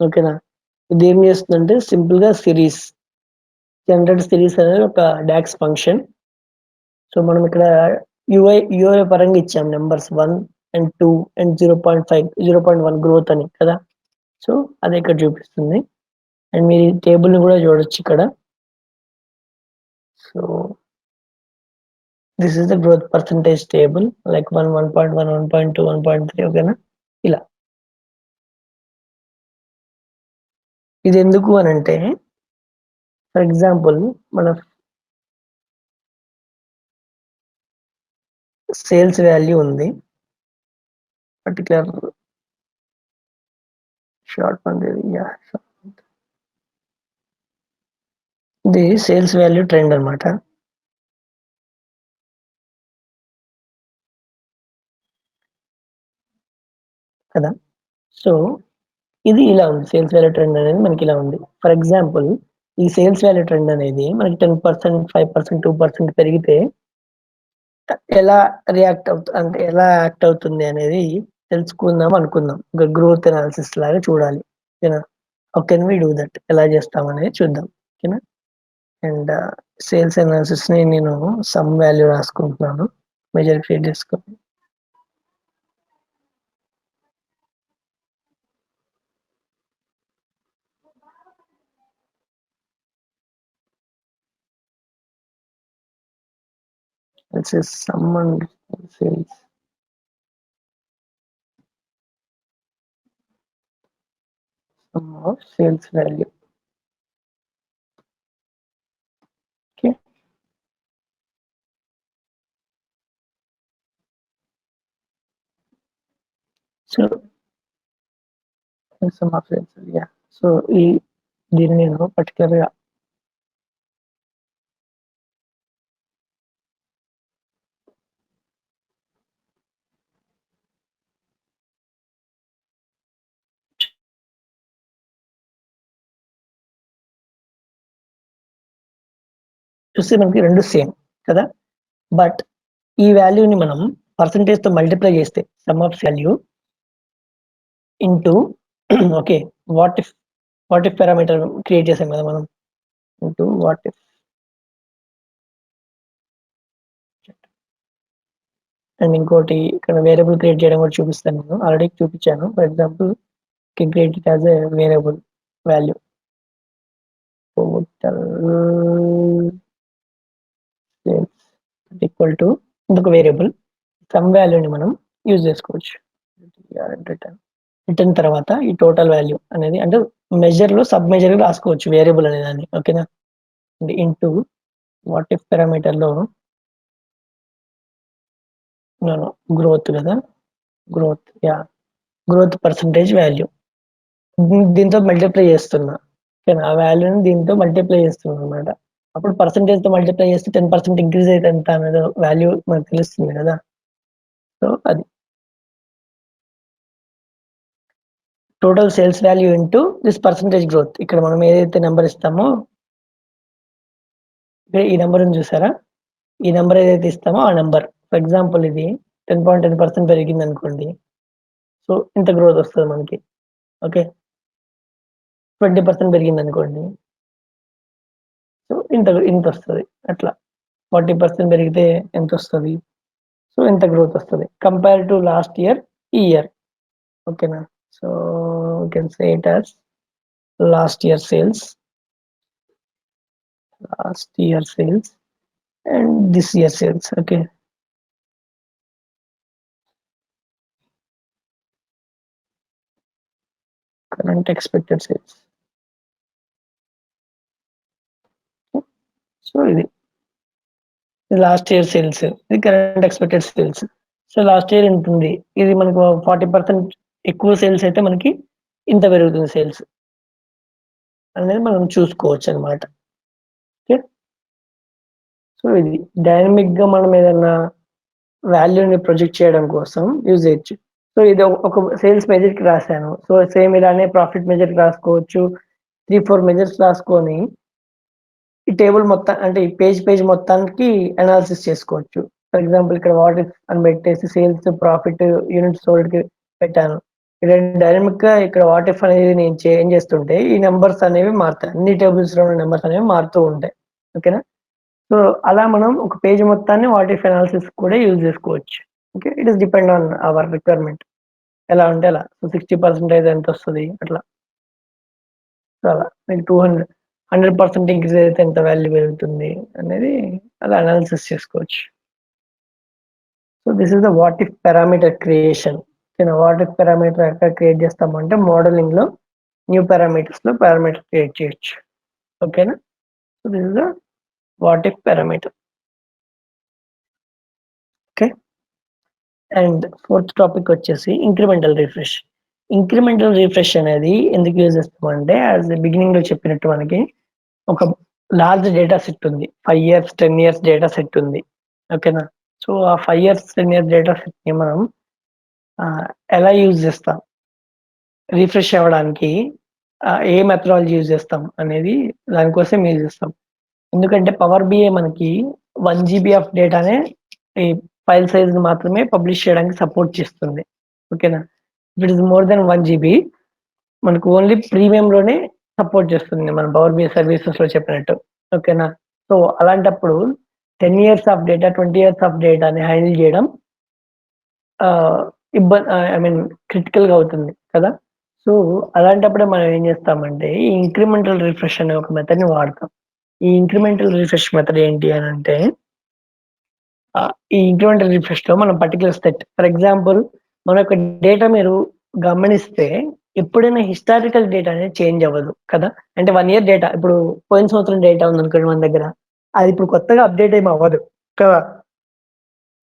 ఓకేనా, ఇది ఏం చేస్తుందంటే సింపుల్ గా సిరీస్ జనరేట్ సిరీస్ అనేది ఒక డాక్స్ ఫంక్షన్. సో మనం ఇక్కడ యూఐ పరంగా ఇచ్చాం నెంబర్స్ 1 and 2 and 0.5 0.1 గ్రోత్ అని కదా. సో అది ఇక్కడ చూపిస్తుంది. అండ్ మీరు టేబుల్ ని కూడా చూడొచ్చు ఇక్కడ. So this is the growth percentage table, like 1, 1.1, 1.2, 1.3. ఓకేనా, ఇలా. ఇది ఎందుకు అని అంటే, ఫర్ ఎగ్జాంపుల్ మన సేల్స్ వాల్యూ ఉంది, పర్టికులర్ షార్ట్ ఉంది, ఇది సేల్స్ వాల్యూ ట్రెండ్ అన్నమాట. కదా, సో ఇది ఇలా ఉంది. సేల్స్ వాల్యూ ట్రెండ్ అనేది మనకి ఇలా ఉంది. ఫర్ ఎగ్జాంపుల్ ఈ సేల్స్ వాల్యూ ట్రెండ్ అనేది మనకి 10%, 5%, 2% పెరిగితే ఎలా రియాక్ట్ అవుతుంది, అంటే ఎలా యాక్ట్ అవుతుంది అనేది తెలుసుకుందాం అనుకుందాం. ఒక గ్రోత్ అనాలిసిస్ లాగా చూడాలి. ఓకేనా, how can we do that, ఎలా చేస్తాం అనేది చూద్దాం. ఓకేనా, అండ్ సేల్స్ అనాలిసిస్ ని నేను సమ్ వాల్యూ రాసుకుంటున్నాను, మెజర్ క్రియేట్ చేసుకొని. Let's say sum and sales. Sum of sales value. Okay. So sum of sales, yeah. So దీన్ని నేను పర్టికులర్ గా చూస్తే మనకి రెండు సేమ్ కదా, బట్ ఈ వాల్యూని మనం పర్సంటేజ్ తో మల్టిప్లై చేస్తే some of value into okay what if parameter create చేసాం కదా మనం, ఇంటూ వాట్ ఇఫ్. అండ్ ఇంకోటి ఇక్కడ వేరియబుల్ క్రియేట్ చేయడం కూడా చూపిస్తాను. నేను ఆల్రెడీ చూపించాను. For example create it as a variable value, equal to ఇంకొక వేరియబుల్ సమ్ వాల్యూని మనం యూజ్ చేసుకోవచ్చు. రిటర్న్ తర్వాత ఈ టోటల్ వాల్యూ అనేది, అంటే మెజర్ లో సబ్ మెజర్ రాసుకోవచ్చు వేరియబుల్ అనే దాన్ని. ఓకేనా, ఇంటూ వాట్ ఇఫ్ పారామీటర్ లో గ్రోత్ కదా, growth, yeah, growth percentage value దీంతో మల్టిప్లై చేస్తున్నా. ఓకేనా, ఆ వాల్యూని దీంతో మల్టిప్లై చేస్తున్నా అనమాట. అప్పుడు పర్సంటేజ్ తో మల్టిప్లై చేస్తే 10% ఇంక్రీజ్ అయితే ఎంత అనేది వాల్యూ మనకు తెలుస్తుంది కదా. సో అది total sales value into this percentage growth. ఇక్కడ మనం ఏదైతే నెంబర్ ఇస్తామో, ఈ నెంబర్ చూసారా, ఈ నెంబర్ ఏదైతే ఇస్తామో ఆ నెంబర్. ఫర్ ఎగ్జాంపుల్ ఇది 10.10% పెరిగింది అనుకోండి, సో ఇంత గ్రోత్ వస్తుంది మనకి. ఓకే, 20% పెరిగింది అనుకోండి, సో ఇంత వస్తుంది. అట్లా 40% పెరిగితే ఎంత వస్తుంది, సో ఇంత గ్రోత్ వస్తుంది కంపేర్ టు లాస్ట్ ఇయర్, ఈ ఇయర్. ఓకేనా, so you can say it as last year sales and this year sales. Okay, current expected sales. So ఇది లాస్ట్ ఇయర్ సేల్స్, ఇది current expected sales. So last year ఉంటుంది, ఇది మనకు 40% ఎక్కువ sales అయితే మనకి ఇంత పెరుగుతుంది సేల్స్ అనేది మనం చూసుకోవచ్చు అనమాట. ఓకే, సో ఇది డైనమిక్ గా మనం ఏదన్నా వాల్యూని ప్రొజెక్ట్ చేయడం కోసం యూజ్ చేయొచ్చు. సో ఇది ఒక సేల్స్ మెజర్కి రాశాను. సో సేమ్ ఇలానే ప్రాఫిట్ మెజర్కి రాసుకోవచ్చు. 3-4 మెజర్స్ రాసుకొని ఈ టేబుల్ మొత్తం అంటే ఈ పేజ్ మొత్తానికి అనాలిసిస్ చేసుకోవచ్చు. ఫర్ ఎగ్జాంపుల్ ఇక్కడ వాట్ ఇఫ్ అని పెట్టేసి సేల్స్, ప్రాఫిట్, యూనిట్ సోల్డ్కి పెట్టాను. ఇక్కడ డైనమిక్ గా ఇక్కడ వాట్ ఇఫ్ అనేది నేను చేంజ్ చేస్తుంటే ఈ నెంబర్స్ అనేవి మారుతాయి. అన్ని టేబుల్స్ లో ఉన్న నెంబర్స్ అనేవి మారుతూ ఉంటాయి. ఓకేనా? సో అలా మనం ఒక పేజ్ మొత్తాన్ని వాట్ ఇఫ్ అనాలిసిస్ కూడా యూజ్ చేసుకోవచ్చు. Okay, it is depend on hour requirement. ఎలా ఉంటే అలా. సో 60% ఎంత వస్తుంది అట్లా. సో అలా మీకు 100% ఇంక్రీజ్ అయితే ఎంత వాల్యూ పెరుగుతుంది అనేది అలా అనాలిసిస్ చేసుకోవచ్చు. So this is the what if parameter creation. What if parameter ఎక్కడ క్రియేట్ చేస్తామంటే మోడలింగ్ లో న్యూ పారామీటర్స్ లో పారామీటర్ క్రియేట్ చేయొచ్చు. ఓకేనా? So this is the what if parameter. Okay, and fourth topic వచ్చేసి ఇంక్రిమెంటల్ రిఫ్రెష్. ఇంక్రిమెంటల్ రిఫ్రెష్ అనేది ఎందుకు use చేస్తామంటే యాజ్ బిగినింగ్ లో చెప్పినట్టు మనకి ఒక లార్జ్ డేటా సెట్ ఉంది. 5 years 10 years డేటా సెట్ ఉంది. ఓకేనా? సో ఆ 5 years 10 years డేటా సెట్ ని మనం ఎలా యూజ్ చేస్తాం, రిఫ్రెష్ అవ్వడానికి ఏ మెథడాలజీ యూజ్ చేస్తాం అనేది దానికోసం యూజ్ చేస్తాం. ఎందుకంటే పవర్ బిఐ మనకి 1 GB ఆఫ్ డేటానే ఈ ఫైల్ సైజ్ మాత్రమే పబ్లిష్ చేయడానికి సపోర్ట్ చేస్తుంది. ఓకేనా? It is more than 1 GB మనకు ఓన్లీ ప్రీమియం లోనే సపోర్ట్ చేస్తుంది మన పవర్ బిఐ సర్వీసెస్ లో చెప్పినట్టు. ఓకేనా? సో అలాంటప్పుడు 10 years of data 20 years of డేటాని హ్యాండిల్ చేయడం ఇబ్బంది, ఐ మీన్ క్రిటికల్ గా అవుతుంది కదా. సో అలాంటప్పుడే మనం ఏం చేస్తామంటే ఈ ఇంక్రిమెంటల్ రిఫ్రెష్ అనే ఒక మెథడ్ ని వాడతాం. ఈ ఇంక్రిమెంటల్ రిఫ్రెష్ మెథడ్ ఏంటి అని అంటే ఈ ఇంక్రిమెంటల్ రిఫ్రెష్ లో మనం పర్టికులర్ సెట్, ఫర్ ఎగ్జాంపుల్ మన యొక్క డేటా మీరు గమనిస్తే ఎప్పుడైనా హిస్టారికల్ డేటా అనేది చేంజ్ అవ్వదు కదా. అంటే 1 year డేటా, ఇప్పుడు పోయిన సంవత్సరం డేటా ఉంది అనుకోండి మన దగ్గర, అది ఇప్పుడు కొత్తగా అప్డేట్ ఏమి అవ్వదు కదా.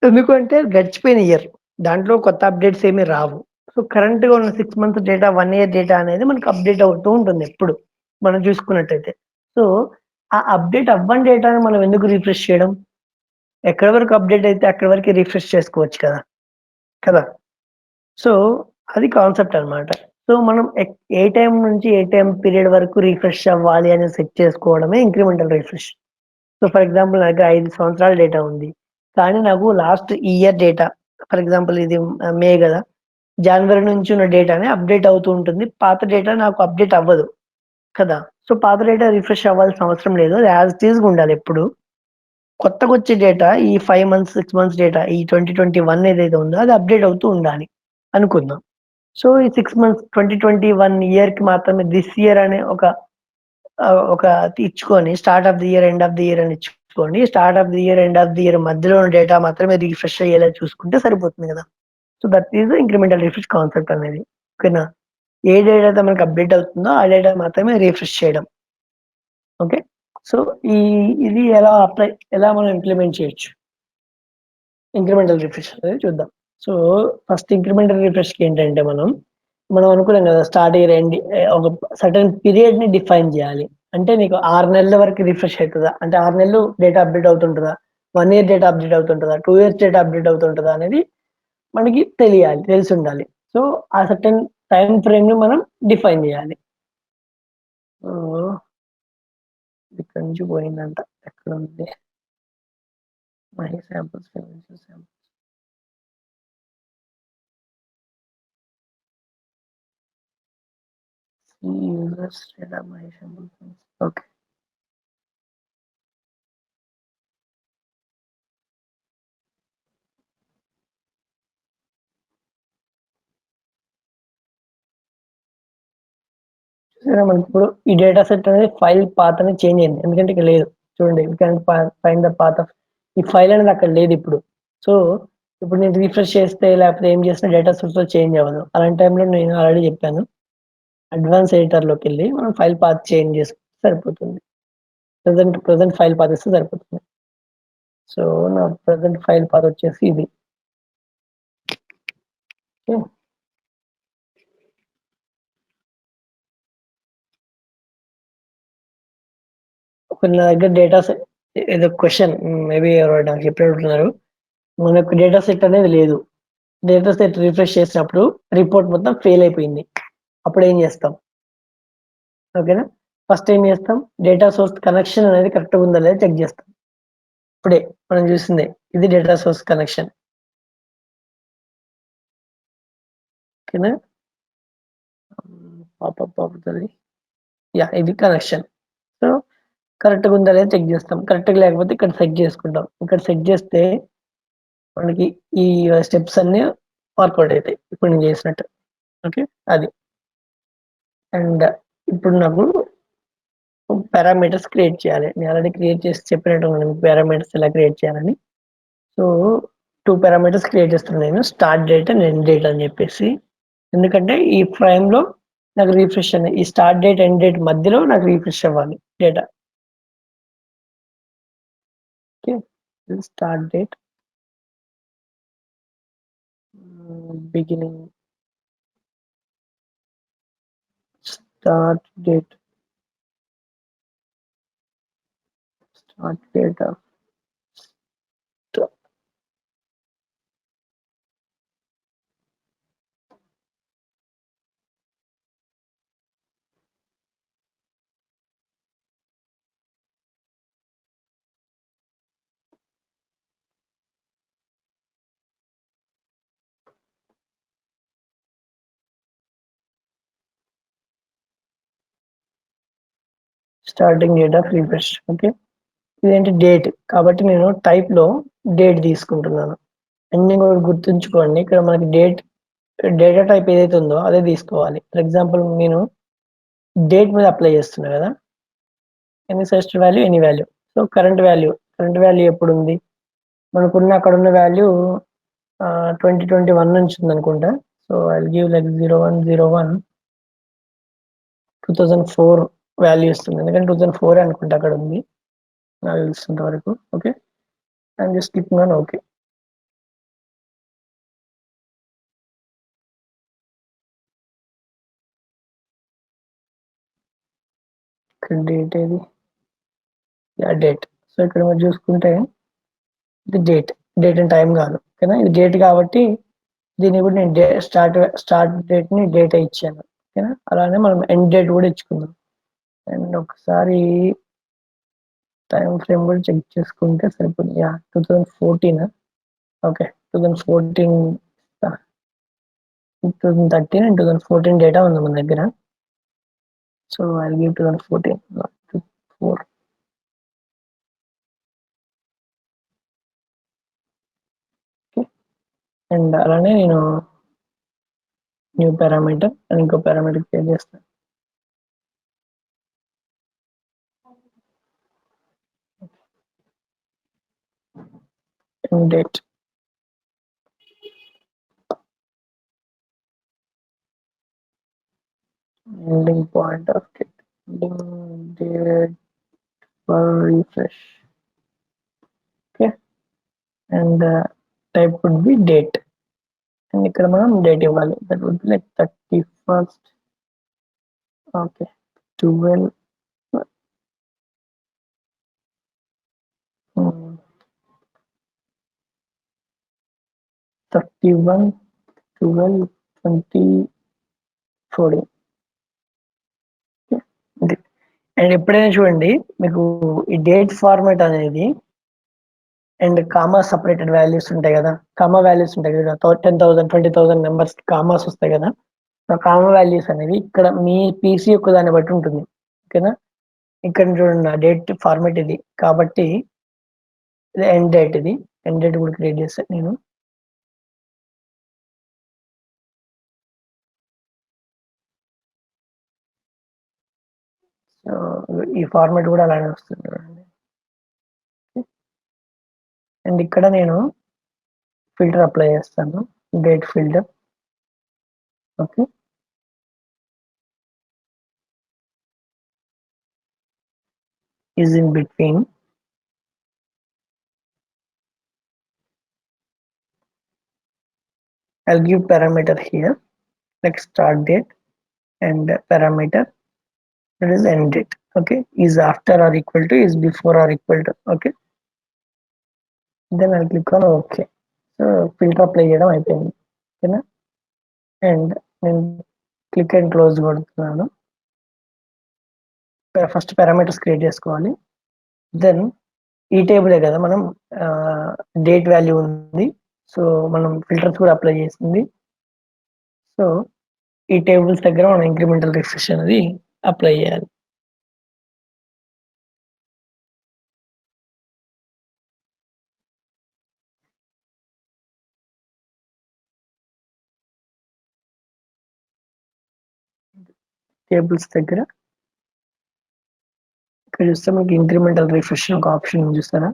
ఎందుకంటే గడిచిపోయిన ఇయర్, దాంట్లో కొత్త అప్డేట్స్ ఏమీ రావు. సో కరెంట్ గా ఉన్న 6 months డేటా, 1 year డేటా అనేది మనకు అప్డేట్ అవుతూ ఉంటుంది ఎప్పుడు మనం చూసుకున్నట్టయితే. సో ఆ అప్డేట్ అవ్వని డేటాను మనం ఎందుకు రిఫ్రెష్ చేయడం? ఎక్కడి వరకు అప్డేట్ అయితే అక్కడి వరకు రిఫ్రెష్ చేసుకోవచ్చు కదా కదా. సో అది కాన్సెప్ట్ అన్నమాట. సో మనం ఏ టైం నుంచి ఏ టైం పీరియడ్ వరకు రిఫ్రెష్ అవ్వాలి అని సెట్ చేసుకోవడమే incremental refresh. So for example నా దగ్గర 5 సంవత్సరాల డేటా ఉంది, కానీ నాకు last year data, for example ఇది మే కదా, జనవరి నుంచి ఉన్న డేటానే అప్డేట్ అవుతూ ఉంటుంది. పాత డేటా నాకు అప్డేట్ అవ్వదు కదా. సో పాత డేటా రిఫ్రెష్ అవ్వాల్సిన అవసరం లేదు, అది యాజ్ ఇట్ ఈజ్ ఉండాలి ఎప్పుడు. కొత్తగా వచ్చే డేటా ఈ 5 months 6 months డేటా ఈ 2021 ఏదైతే ఉందో అది అప్డేట్ అవుతూ ఉండాలి అనుకుందాం. సో ఈ 6 months 2021 ఇయర్ కి మాత్రమే దిస్ ఇయర్ అనే ఒక ఇచ్చుకొని start of the year end of the year అని ఇచ్చుకోండి. Start of the year end of the year మధ్యలో ఉన్న డేటా మాత్రమే రిఫ్రెష్ అయ్యేలా చూసుకుంటే సరిపోతుంది కదా. So that is incremental refresh concept అనేది. ఓకేనా? ఏ డేటా అయితే మనకి అప్డేట్ అవుతుందో ఆ డేటా మాత్రమే రిఫ్రెష్ చేయడం. ఓకే, సో ఇది ఎలా మనం ఇంప్లిమెంట్ చేయొచ్చు ఇంక్రిమెంటల్ రిఫ్రెష్ అనేది చూద్దాం. సో ఫస్ట్ ఇంక్రిమెంటల్ రిఫ్రెష్ కి ఏంటంటే మనం అనుకున్నాం కదా, స్టార్ట్ ఇయర్ ఎండ్ ఒక సర్టన్ పీరియడ్ ని డిఫైన్ చేయాలి. అంటే నీకు 6 నెలల వరకు రిఫ్రెష్ అవుతుందా, అంటే 6 నెలలు డేటా అప్డేట్ అవుతుంటుందా, 1 year డేటా అప్డేట్ అవుతుంటుందా, 2 years డేటా అప్డేట్ అవుతుంటుందా అనేది మనకి తెలిసి ఉండాలి. సో ఆ సర్టన్ టైం ఫ్రేమ్ ని మనం డిఫైన్ చేయాలి. ఇక్కడ నుంచి పోయిందంట, ఎక్కడ ఉంది my samples samples. users data my samples. Okay, చూసారా మనకి ఇప్పుడు ఈ డేటా సెట్ అనేది ఫైల్ పాత్ అనేది చేంజ్ అయింది, ఎందుకంటే ఇక్కడ లేదు. చూడండి, ఫైండ్ ద పాత్ ఆఫ్ ఈ ఫైల్ అనేది అక్కడ లేదు ఇప్పుడు. సో ఇప్పుడు నేను రిఫ్రెష్ చేస్తే లేకపోతే ఏం చేస్తే డేటా సెట్ లో చేంజ్ అవ్వదు. అలాంటి టైంలో నేను ఆల్రెడీ చెప్పాను, అడ్వాన్స్ ఎడిటర్ లోకి వెళ్ళి మనం ఫైల్ పాత్ చేంజ్ చేసుకుంటే సరిపోతుంది. ప్రజెంట్ ఫైల్ పాత్ ఇస్తే సరిపోతుంది. సో నా ప్రజెంట్ ఫైల్ పాత్ వచ్చేసి ఇది. నా దగ్గర డేటా ఏదో క్వశ్చన్ మేబీ ఎవరు నాకు చెప్పినట్టున్నారు, మనకు డేటా సెట్ అనేది లేదు. డేటా సెట్ రిఫ్రెష్ చేసినప్పుడు రిపోర్ట్ మొత్తం ఫెయిల్ అయిపోయింది. అప్పుడు ఏం చేస్తాం? ఓకేనా? ఫస్ట్ ఏం చేస్తాం? డేటా సోర్స్ కనెక్షన్ అనేది కరెక్ట్‌గా ఉందా లేదా చెక్ చేస్తాం. ఇప్పుడే మనం చూసిందే ఇది డేటా సోర్స్ కనెక్షన్. ఓకేనా? పాపప్ అవుతుంది. ఇది కనెక్షన్. సో కరెక్ట్‌గా ఉందా లేదా చెక్ చేస్తాం. కరెక్ట్‌గా లేకపోతే ఇక్కడ సెట్ చేసుకుంటాం. ఇక్కడ సెట్ చేస్తే మనకి ఈ స్టెప్స్ అన్నీ వర్కౌట్ అవుతాయి. ఇప్పుడు నేను చేసినట్టు. ఓకే. అది. అండ్ ఇప్పుడు నాకు పారామీటర్స్ క్రియేట్ చేయాలి. నేను ఆల్రెడీ క్రియేట్ చేసి చెప్పినట్టు ఉన్నాను పారామీటర్స్ ఎలా క్రియేట్ చేయాలని. సో 2 పారామీటర్స్ క్రియేట్ చేస్తున్నాను నేను. Start date and end date అని చెప్పేసి. ఎందుకంటే ఈ ఫ్రేమ్‌లో నాకు రిఫ్రెష్ అని ఈ స్టార్ట్ డేట్, ఎండ్ డేట్ మధ్యలో నాకు రిఫ్రెష్ అవ్వాలి data. Okay. Start date. Beginning. Start date. Start date of starting date of refresh. Okay. ఇదేంటి డేట్ కాబట్టి నేను టైప్‌లో డేట్ తీసుకుంటున్నాను. అండ్ ఇంకొకటి గుర్తుంచుకోండి ఇక్కడ మనకి డేటా టైప్ ఏదైతే ఉందో అదే తీసుకోవాలి. ఫర్ ఎగ్జాంపుల్ నేను డేట్ మీద అప్లై చేస్తున్నా కదా! Any search value, any value. So current value ఎప్పుడుంది? మనకున్న అక్కడున్న వాల్యూ 2021 నుంచి ఉందనుకుంటా. So I will give like 0101 2004 value ఇస్తుంది. ఎందుకంటే 2004 అనుకుంటా అక్కడ ఉంది. నాకు తెలిసినంత వరకు. ఓకే. I'm just clicking on okay. ఇక్కడ డేట్ ఏది? డేట్. సో ఇక్కడ మీరు చూసుకుంటే ఇది డేట్. డేట్ అండ్ టైం కాదు. ఓకేనా? ఇది డేట్ కాబట్టి దీన్ని కూడా నేను స్టార్ట్ డేట్‌ని డేటా ఇచ్చాను. ఓకేనా? అలానే మనం ఎండ్ డేట్ కూడా ఇచ్చుకుందాం. అండ్ ఒకసారి టైమ్ ఫ్రేమ్ కూడా చెక్ చేసుకుంటే సరిపోతుంది. 2014 ఓకే. 2014 2013 అండ్ 2014 డేటా ఉంది మన దగ్గర. So I will give 2014 4. Okay. And అలానే నేను న్యూ పారామీటర్ అండ్ ఇంకో పారామీటర్ క్రియేట్ చేస్తాను. End date. Ending point of date. Ending date for refresh. Okay. And the type would be date. And ఇక్కడ మనం date ఇవ్వాలి. That would be like 31st. Okay. 12. 31 12 2014. And ఎప్పుడైనా చూడండి మీకు ఈ date format అనేది అండ్ కామా సపరేటెడ్ వాల్యూస్ ఉంటాయి కదా, కామా వాల్యూస్ ఉంటాయి కదా, 10,000 20,000 నెంబర్స్ కామాస్ వస్తాయి కదా. ఆ కామా వాల్యూస్ అనేవి ఇక్కడ మీ పీసీ యొక్క దాన్ని బట్టి ఉంటుంది. ఓకేనా? ఇక్కడ చూడండి డేట్ ఫార్మాట్ ఇది కాబట్టి ఇది ఎండ్ డేట్. ఇది ఎండ్ డేట్ కూడా క్రియేట్ చేస్తాను నేను. సో ఈ ఫార్మాట్ కూడా అలానే వస్తుంది చూడండి. అండ్ ఇక్కడ నేను ఫిల్టర్ అప్లై చేస్తాను. Date filter. Okay. is in between. I'll give parameter here like start date and parameter that is end date. Okay, is after or equal to, is before or equal to. Okay, then I'll click on OK. So filter apply చేయడం అయిపోయింది. ఓకేనా, and నేను click and close కొడుతున్నాను. First parameters create చేసుకోవాలి. Then ఈ టేబులే కదా మనం డేట్ వాల్యూ ఉంది, సో మనం ఫిల్టర్స్ కూడా అప్లై చేసింది. సో ఈ టేబుల్స్ దగ్గర మనం ఇంక్రిమెంటల్ రిఫ్రెష్ అనేది అప్లై చేయాలి. టేబుల్స్ దగ్గర ఇక్కడ చూస్తే మనకి ఇంక్రిమెంటల్ రిఫ్రెష్ ఒక ఆప్షన్ ఉంది చూస్తారా,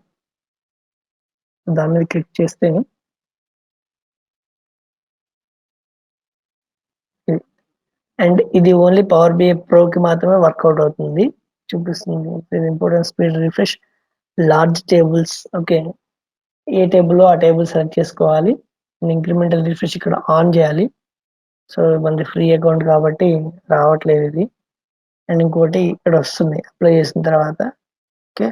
దాని మీద క్లిక్ చేస్తే అండ్ ఇది ఓన్లీ పవర్ బిఐ ప్రోకి మాత్రమే వర్కౌట్ అవుతుంది చూపిస్తుంది. Important speed refresh large tables. Okay, ఏ టేబుల్ ఆ టేబుల్ సెలెక్ట్ చేసుకోవాలి. ఇంక్రిమెంటల్ రిఫ్రెష్ ఇక్కడ ఆన్ చేయాలి. సో మనది ఫ్రీ అకౌంట్ కాబట్టి రావట్లేదు ఇది. అండ్ ఇంకోటి ఇక్కడ వస్తుంది అప్లై చేసిన తర్వాత. ఓకే,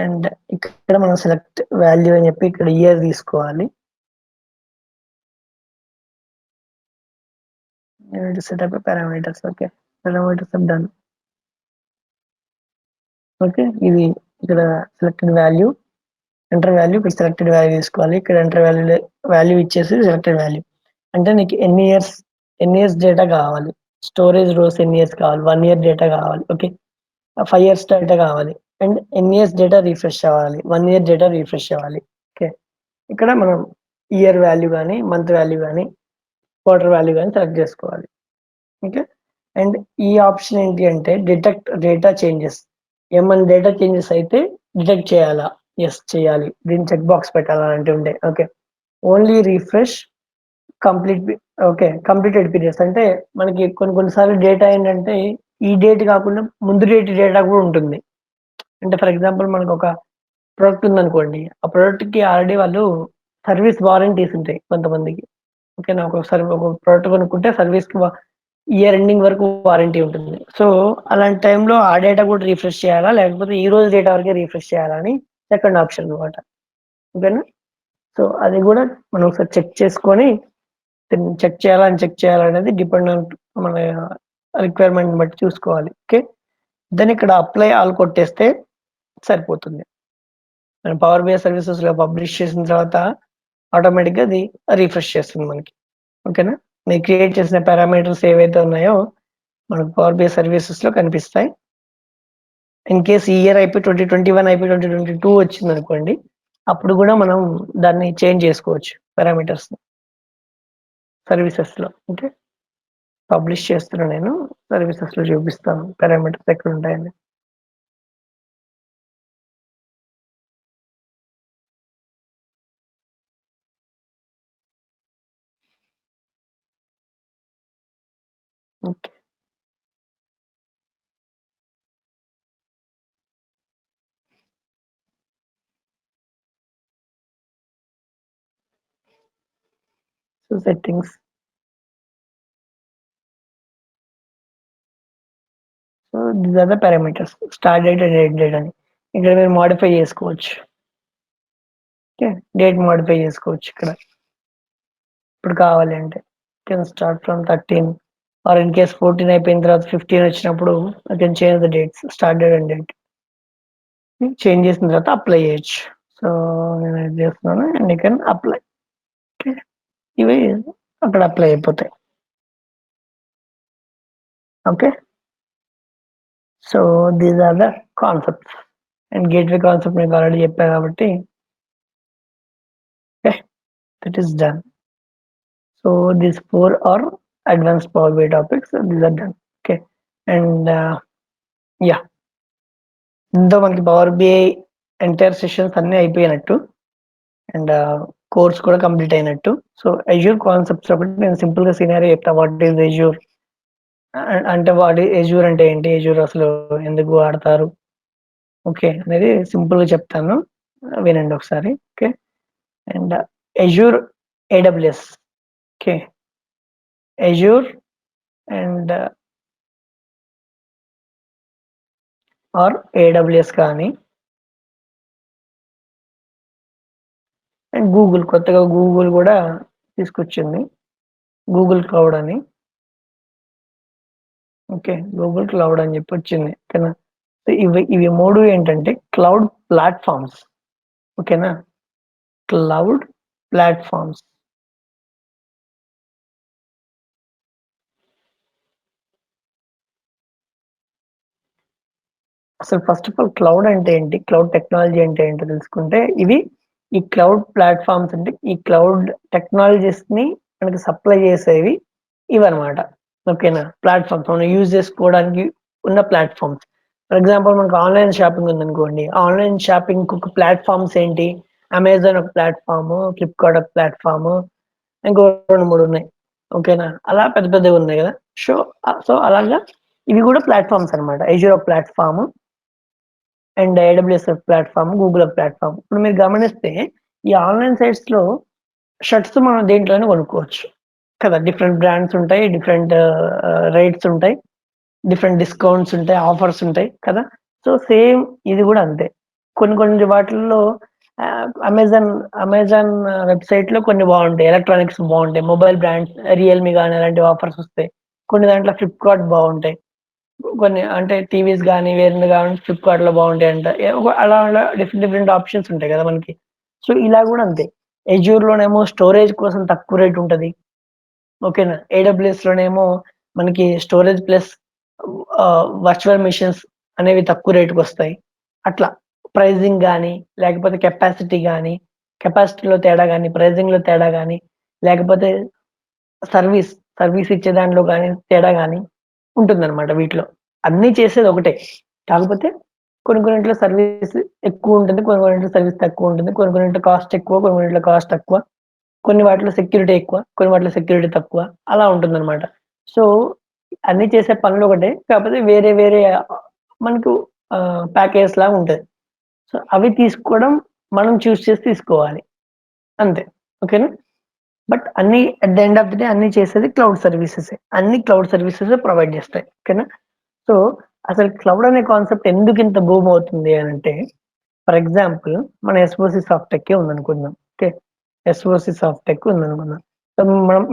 అండ్ ఇక్కడ మనం సెలెక్ట్ వాల్యూ అని చెప్పి ఇక్కడ ఇయర్ తీసుకోవాలి. Setup parameters. Okay, parameters done. Okay, ఇది ఇక్కడ సెలెక్టెడ్ వాల్యూ, ఎంటర్ వాల్యూ, ఇక్కడ సెలెక్టెడ్ వాల్యూ తీసుకోవాలి. ఇక్కడ ఎంటర్ వాల్యూ ఇచ్చేసి సెలెక్టెడ్ వాల్యూ అంటే నీకు ఎన్ని ఇయర్స్ డేటా కావాలి, స్టోరేజ్ రోస్ ఎన్ని ఇయర్స్ కావాలి, 1 year డేటా కావాలి. ఓకే, 5 years డేటా కావాలి, అండ్ ఎన్ని ఇయర్స్ డేటా రిఫ్రెష్ అవ్వాలి, 1 year డేటా రిఫ్రెష్ అవ్వాలి. ఓకే, ఇక్కడ మనం ఇయర్ వాల్యూ కానీ, మంత్ వాల్యూ కానీ, క్వార్టర్ వాల్యూ కానీ సెలెక్ట్ చేసుకోవాలి. ఓకే, అండ్ ఈ ఆప్షన్ ఏంటి అంటే డిటెక్ట్ డేటా చేంజెస్. ఏమైనా డేటా చేంజెస్ అయితే డిటెక్ట్ చేయాలా? ఎస్ చేయాలి, దీన్ని చెక్ బాక్స్ పెట్టాలంటే ఉండే. Okay, only refresh complete. Okay, completed periods అంటే మనకి కొన్నిసార్లు డేటా ఏంటంటే ఈ డేట్ కాకుండా ముందు డేటా కూడా ఉంటుంది. అంటే ఫర్ ఎగ్జాంపుల్ మనకు ఒక ప్రోడక్ట్ ఉందనుకోండి, ఆ ప్రోడక్ట్కి ఆల్రెడీ వాళ్ళు సర్వీస్ వారంటీస్ ఉంటాయి కొంతమందికి. ఓకేనా, ఒకసారి ఒక ప్రోడక్ట్ కొనుక్కుంటే సర్వీస్కి ఇయర్ ఎండింగ్ వరకు వారంటీ ఉంటుంది. సో అలాంటి టైంలో ఆ డేటా కూడా రిఫ్రెష్ చేయాలా, లేకపోతే ఈ రోజు డేటా వరకే రిఫ్రెష్ చేయాలా అని సెకండ్ ఆప్షన్ అనమాట. ఓకేనా, సో అది కూడా మనం ఒకసారి చెక్ చేసుకొని చెక్ చేయాలనేది డిపెండ్ ఆన్ మన రిక్వైర్మెంట్ బట్టి చూసుకోవాలి. ఓకే, దెన్ ఇక్కడ అప్లై ఆల్ కొట్టేస్తే సరిపోతుంది. మనం పవర్ బిఐ సర్వీసెస్ లో పబ్లిష్ చేసిన తర్వాత ఆటోమేటిక్గా అది రిఫ్రెష్ చేస్తుంది మనకి. ఓకేనా, మీరు క్రియేట్ చేసిన పారామీటర్స్ ఏవైతే ఉన్నాయో మనకు పవర్ బిఐ సర్వీసెస్ లో కనిపిస్తాయి. ఇన్ కేస్ ఈ ఇయర్ అయిపోయి 2021 అయిపోయి 2022 వచ్చింది అనుకోండి, అప్పుడు కూడా మనం దాన్ని చేంజ్ చేసుకోవచ్చు పారామీటర్స్ సర్వీసెస్ లో. ఓకే, పబ్లిష్ చేస్తున్నా నేను, సర్వీసెస్ లో చూపిస్తాను పారామీటర్స్ ఎక్కడ ఉంటాయని. Okay, so settings. So these are the parameters, start date and end date అని. ఇక్కడ మీరు మోడిఫై చేసుకోవచ్చు. ఓకే, డేట్ మోడిఫై చేసుకోవచ్చు ఇక్కడ ఇప్పుడు కావాలి అంటే. Can start from 13 or in case 14 అయిపోయిన తర్వాత 15 వచ్చినప్పుడు I can change the dates, start date and date change చేసిన తర్వాత అప్లై చేయొచ్చు. సో నేను ఇది చేస్తున్నాను and you can apply. Okay, ఇవి అక్కడ అప్లై అయిపోతాయి. Okay, so these are the concepts. And gateway concept మీకు ఆల్రెడీ చెప్పాను కాబట్టి okay, that is done. So these 4 are advanced Power BI topics. These are done. Okay, and yeah, ఇందులో మనకి power BI entire sessions అన్ని అయిపోయినట్టు and course కూడా complete అయినట్టు. So Azure concepts ఒకటి నేను సింపుల్ గా సినారియో చెప్తా. వాట్ ఈస్ అజ్యూర్ అంటే అజ్యూర్ అంటే ఏంటి, అజ్యూర్ అసలు ఎందుకు వాడతారు, ఓకే అనేది సింపుల్ గా చెప్తాను, వినండి ఒకసారి. Okay, and Azure AWS. Okay, Azure and or AWS కానీ అండ్ కొత్తగా గూగుల్ కూడా తీసుకొచ్చింది గూగుల్ క్లౌడ్ అని. ఓకే, గూగుల్ క్లౌడ్ అని చెప్పి వచ్చింది, ఓకేనా. ఇవి 3 ఏంటంటే క్లౌడ్ ప్లాట్ఫామ్స్, ఓకేనా. Cloud platforms. అసలు ఫస్ట్ ఆఫ్ ఆల్ క్లౌడ్ అంటే ఏంటి, క్లౌడ్ టెక్నాలజీ అంటే ఏంటో తెలుసుకుంటే, ఈ క్లౌడ్ ప్లాట్ఫామ్స్ అంటే ఈ క్లౌడ్ టెక్నాలజీస్ ని మనకి సప్లై చేసేవి ఇవన్నమాట, ఓకేనా. ప్లాట్ఫామ్స్ మనం యూజ్ చేసుకోవడానికి ఉన్న ప్లాట్ఫామ్స్. ఫర్ ఎగ్జాంపుల్ మనకు ఆన్లైన్ షాపింగ్ ఉందనుకోండి, ఆన్లైన్ షాపింగ్ ఒక ప్లాట్ఫామ్స్ ఏంటి, అమెజాన్ ఒక ప్లాట్ఫామ్, ఫ్లిప్కార్ట్ ఒక ప్లాట్ఫామ్, ఇంకో 2-3 ఉన్నాయి, ఓకేనా. అలా పెద్ద పెద్దవి ఉన్నాయి కదా. సో అలాగా ఇవి కూడా ప్లాట్ఫామ్స్ అనమాట. ఎజ్యూర్ ఒక platform and AWS platform, Google platform. ఇప్పుడు మీరు గమనిస్తే ఈ ఆన్లైన్ సైట్స్ లో షర్ట్స్ మనం దేంట్లోనే కొనుక్కోవచ్చు కదా. డిఫరెంట్ బ్రాండ్స్ ఉంటాయి, డిఫరెంట్ రేట్స్ ఉంటాయి, డిఫరెంట్ డిస్కౌంట్స్ ఉంటాయి, ఆఫర్స్ ఉంటాయి కదా. సో సేమ్ ఇది కూడా అంతే. కొన్ని వాటిల్లో అమెజాన్ వెబ్సైట్ లో కొన్ని బాగుంటాయి, ఎలక్ట్రానిక్స్ బాగుంటాయి, మొబైల్ బ్రాండ్స్ రియల్మీ కానీ అలాంటి ఆఫర్స్ వస్తాయి. కొన్ని దాంట్లో ఫ్లిప్కార్ట్ బాగుంటాయి, కొన్ని అంటే టీవీస్ కానీ వేరే కానీ ఫ్లిప్కార్ట్ లో బాగుంటాయి అంట. అలా అలా డిఫరెంట్ ఆప్షన్స్ ఉంటాయి కదా మనకి. సో ఇలా కూడా అంతే. ఎజ్యూర్ లోనేమో స్టోరేజ్ కోసం తక్కువ రేట్ ఉంటది, ఓకేనా. AWS లోనేమో మనకి స్టోరేజ్ ప్లస్ వర్చువల్ మిషన్స్ అనేవి తక్కువ రేటుకి వస్తాయి. అట్లా ప్రైజింగ్ కానీ, లేకపోతే కెపాసిటీలో తేడా కానీ, ప్రైజింగ్ లో తేడా కానీ, లేకపోతే సర్వీస్ ఇచ్చే దాంట్లో కానీ తేడా కానీ ఉంటుందన్నమాట వీటిలో. అన్నీ చేసేది ఒకటే, కాకపోతే కొన్నింటిలో సర్వీస్ ఎక్కువ ఉంటుంది, కొన్నింటిలో సర్వీస్ తక్కువ ఉంటుంది, కొన్నింటిలో కాస్ట్ ఎక్కువ, కొన్నింటిలో కాస్ట్ తక్కువ, కొన్ని వాటిలో సెక్యూరిటీ ఎక్కువ, కొన్ని వాటిలో సెక్యూరిటీ తక్కువ, అలా ఉంటుందన్నమాట. సో అన్ని చేసే పనులు ఒకటే, కాకపోతే వేరే వేరే మనకు ప్యాకేజ్ లాగా ఉంటది. సో అవి తీసుకోవడం మనం చూస్ చేసి తీసుకోవాలి అంతే, ఓకేనా. బట్ అన్ని at the end of the day అన్ని చేసేది క్లౌడ్ సర్వీసెస్, అన్ని క్లౌడ్ సర్వీసెస్ ప్రొవైడ్ చేస్తాయి, ఓకేనా. సో అసలు క్లౌడ్ అనే కాన్సెప్ట్ ఎందుకు ఇంత బూమ్ అవుతుంది అని అంటే, ఫర్ ఎగ్జాంపుల్ మన ఎస్ఓసి సాఫ్టెక్ ఉందనుకుందాం, ఓకే. ఎస్ఓసి సాఫ్టెక్ ఉందనుకుందాం. సో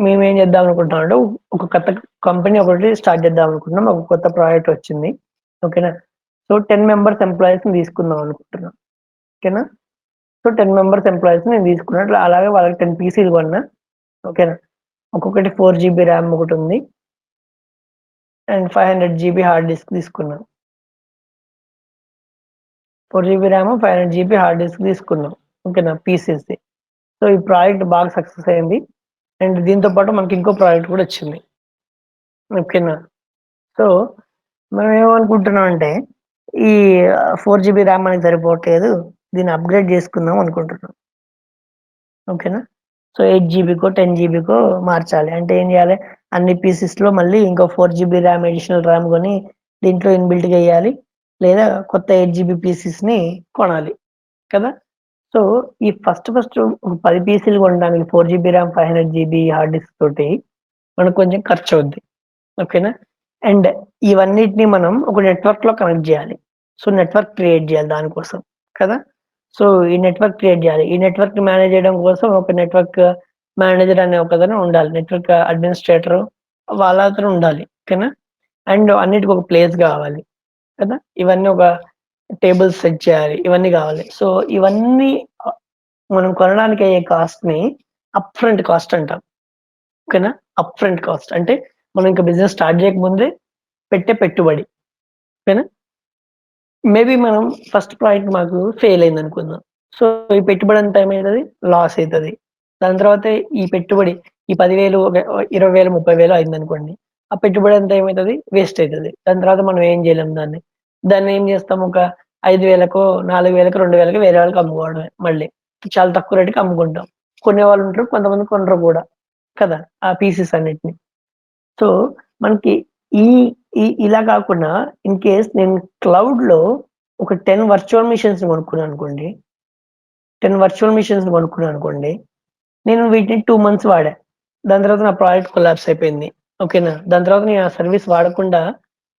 మేము ఏం చేద్దాం అనుకుంటున్నాం అంటే, ఒక కొత్త కంపెనీ ఒకటి స్టార్ట్ చేద్దాం అనుకుంటున్నాం, ఒక కొత్త ప్రాజెక్ట్ వచ్చింది, ఓకేనా. సో 10 మెంబర్స్ ఎంప్లాయీస్ ని తీసుకుందాం అనుకుంటున్నాం, ఓకేనా. సో 10 మెంబర్స్ ఎంప్లాయీస్ నేను తీసుకున్నట్లు, అలాగే వాళ్ళకి 10 పీసీలు కొన్నా, ఓకేనా. ఒక్కొక్కటి 4 GB ర్యామ్ ఒకటి ఉంది, అండ్ 500 GB హార్డ్ డిస్క్ తీసుకున్నాం. 4 GB RAM, 500 GB hard disk తీసుకున్నాం, ఓకేనా, పీసీస్. సో ఈ ప్రాజెక్ట్ బాగా సక్సెస్ అయింది, అండ్ దీంతో పాటు మనకి ఇంకో ప్రాజెక్ట్ కూడా వచ్చింది, ఓకేనా. సో మనం ఏమనుకుంటున్నాం అంటే, ఈ 4 GB ర్యామ్ మనకి సరిపోవట్లేదు, దీన్ని అప్గ్రేడ్ చేసుకుందాం అనుకుంటున్నాం, ఓకేనా. సో 8 GBకో 10 GBకో మార్చాలి అంటే ఏం చేయాలి, అన్ని పీసెస్లో మళ్ళీ ఇంకో 4 GB ర్యామ్ అడిషనల్ ర్యామ్ కొని దీంట్లో ఇన్బిల్ట్గా వేయాలి, లేదా కొత్త 8 GB పీసెస్ని కొనాలి కదా. సో ఈ ఫస్ట్ ఒక 10 పీసీలు కొనడానికి 4 GB RAM 500 GB hard disk తోటి మనకు కొంచెం ఖర్చు అవుద్ది, ఓకేనా. అండ్ ఇవన్నిటిని మనం ఒక నెట్వర్క్ లో కనెక్ట్ చేయాలి. సో నెట్వర్క్ క్రియేట్ చేయాలి దానికోసం కదా. సో ఈ నెట్వర్క్ క్రియేట్ చేయాలి, ఈ నెట్వర్క్ మేనేజ్ చేయడం కోసం ఒక నెట్వర్క్ మేనేజర్ అనే ఒకదన ఉండాలి, నెట్వర్క్ అడ్మినిస్ట్రేటర్ వాళ్ళ అతను ఉండాలి, ఓకేనా. అండ్ అన్నిటికి ఒక ప్లేస్ కావాలి కదా, ఇవన్నీ ఒక టేబుల్స్ సెట్ చేయాలి, ఇవన్నీ కావాలి. సో ఇవన్నీ మనం కొనడానికి అయ్యే కాస్ట్ ని అప్ ఫ్రంట్ కాస్ట్ అంటాం, ఓకేనా. అప్ ఫ్రంట్ కాస్ట్ అంటే మనం ఇంకా బిజినెస్ స్టార్ట్ చేయకముందే పెట్టే పెట్టుబడి, ఓకేనా. మేబీ మనం ఫస్ట్ ప్రాజెక్ట్ మాకు ఫెయిల్ అయింది అనుకుందాం, సో ఈ పెట్టుబడి అంతా ఏమవుతుంది, లాస్ అవుతుంది. దాని తర్వాత ఈ పెట్టుబడి ఈ 10,000 20,000 30,000 అయింది అనుకోండి, ఆ పెట్టుబడి అంతా ఏమవుతుంది, వేస్ట్ అవుతుంది. దాని తర్వాత మనం ఏం చేయలేం, దాన్ని ఏం చేస్తాం, ఒక 5,000కో 4,000కో 2,000కో వేరే వాళ్ళకి అమ్ముకోవడమే, మళ్ళీ చాలా తక్కువ రేటుకి అమ్ముకుంటాం. కొనేవాళ్ళు ఉంటారు, కొంతమంది కొనరు కూడా కదా ఆ పీసెస్ అన్నిటిని. సో మనకి ఈ ఇలా కాకుండా ఇన్ కేస్ నేను క్లౌడ్ లో ఒక 10 వర్చువల్ మిషన్స్ కొనుక్కున్నాను అనుకోండి, 10 వర్చువల్ మిషన్స్ కొనుక్కున్నాను అనుకోండి, నేను వీటిని 2 months వాడా, దాని తర్వాత నా ప్రాజెక్ట్ కొలాప్స్ అయిపోయింది, ఓకేనా. దాని తర్వాత నేను ఆ సర్వీస్ వాడకుండా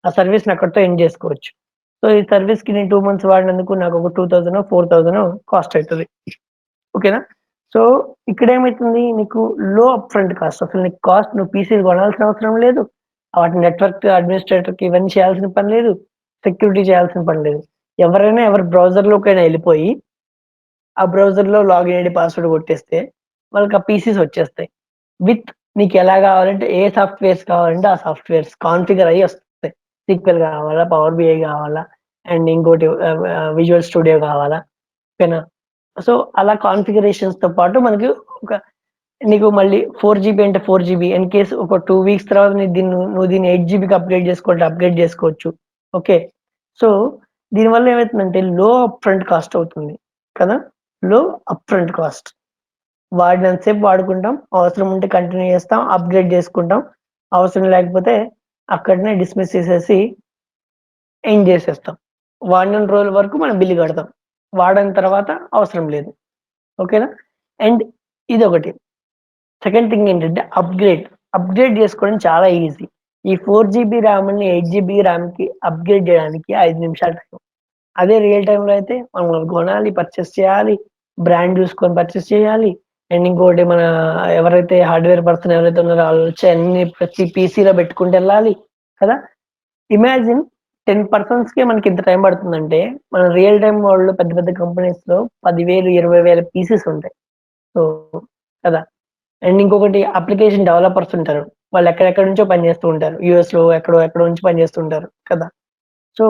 ఆ సర్వీస్ అక్కడితో ఎండ్ చేసుకోవచ్చు. సో ఈ సర్వీస్ కి నేను 2 months వాడినందుకు నాకు ఒక 2,000 4,000 కాస్ట్ అవుతుంది, ఓకేనా. సో ఇక్కడ ఏమైతుంది, నీకు లో అప్ ఫ్రంట్ కాస్ట్. అసలు నీకు కాస్ట్, నువ్వు పీసీలు కొనాల్సిన అవసరం లేదు, వాటి నెట్వర్క్ అడ్మినిస్ట్రేటర్కి ఇవన్నీ చేయాల్సిన పని లేదు, సెక్యూరిటీ చేయాల్సిన పని లేదు. ఎవరైనా ఎవరి బ్రౌజర్లోకైనా వెళ్ళిపోయి ఆ బ్రౌజర్లో లాగిన్ ఐడి పాస్వర్డ్ కొట్టేస్తే వాళ్ళకి ఆ పీసీస్ వచ్చేస్తాయి. విత్ నీకు ఎలా కావాలంటే ఏ సాఫ్ట్వేర్స్ కావాలంటే ఆ సాఫ్ట్వేర్స్ కాన్ఫిగర్ అయ్యి వస్తాయి. సిక్వెల్ కావాలా, పవర్ బిఐ కావాలా, అండ్ ఇంకోటి విజువల్ స్టూడియో కావాలా, ఓకేనా. సో అలా కాన్ఫిగరేషన్స్ తో పాటు మనకి ఒక, నీకు మళ్ళీ 4 GB అంటే 4 GB, ఇన్ కేస్ ఒక 2 weeks తర్వాత నువ్వు దీన్ని 8 GB అప్గ్రేడ్ చేసుకోవాలి, అప్గ్రేడ్ చేసుకోవచ్చు. ఓకే. సో దీనివల్ల ఏమవుతుందంటే లో అప్ ఫ్రంట్ కాస్ట్ అవుతుంది కదా, లో అప్ ఫ్రంట్ కాస్ట్. వాడినంతసేపు వాడుకుంటాం, అవసరం ఉంటే కంటిన్యూ చేస్తాం, అప్గ్రేడ్ చేసుకుంటాం, అవసరం లేకపోతే అక్కడనే డిస్మిస్ చేసేసి ఎండ్ చేసేస్తాం. వాడిన రోజుల వరకు మనం బిల్లు కడతాం, వాడిన తర్వాత అవసరం లేదు. ఓకేనా. అండ్ ఇది ఒకటి. సెకండ్ థింగ్ ఏంటంటే అప్గ్రేడ్ చేసుకోవడం చాలా ఈజీ. ఈ 4 GB ర్యామ్ని 8 GB ర్యామ్కి అప్గ్రేడ్ చేయడానికి 5 నిమిషాలు టైం. అదే రియల్ టైంలో అయితే మనం కొనాలి, పర్చేస్ చేయాలి, బ్రాండ్ చూసుకొని పర్చేస్ చేయాలి. అండ్ ఇంకోటి, మన ఎవరైతే హార్డ్వేర్ పర్సన్ ఎవరైతే ఉన్నారో వాళ్ళు వచ్చి అన్ని ప్రతి పీసీలో పెట్టుకుంటూ వెళ్ళాలి కదా. ఇమాజిన్ 10 పర్సన్స్కే మనకి ఇంత టైం పడుతుందంటే, మన రియల్ టైం వాళ్ళు పెద్ద పెద్ద కంపెనీస్లో 10,000 20,000 పీసెస్ ఉంటాయి. సో కదా. అండ్ ఇంకొకటి, అప్లికేషన్ డెవలపర్స్ ఉంటారు, వాళ్ళు ఎక్కడెక్కడి నుంచో పనిచేస్తూ ఉంటారు, యూఎస్లో ఎక్కడో నుంచి పనిచేస్తూ ఉంటారు కదా. సో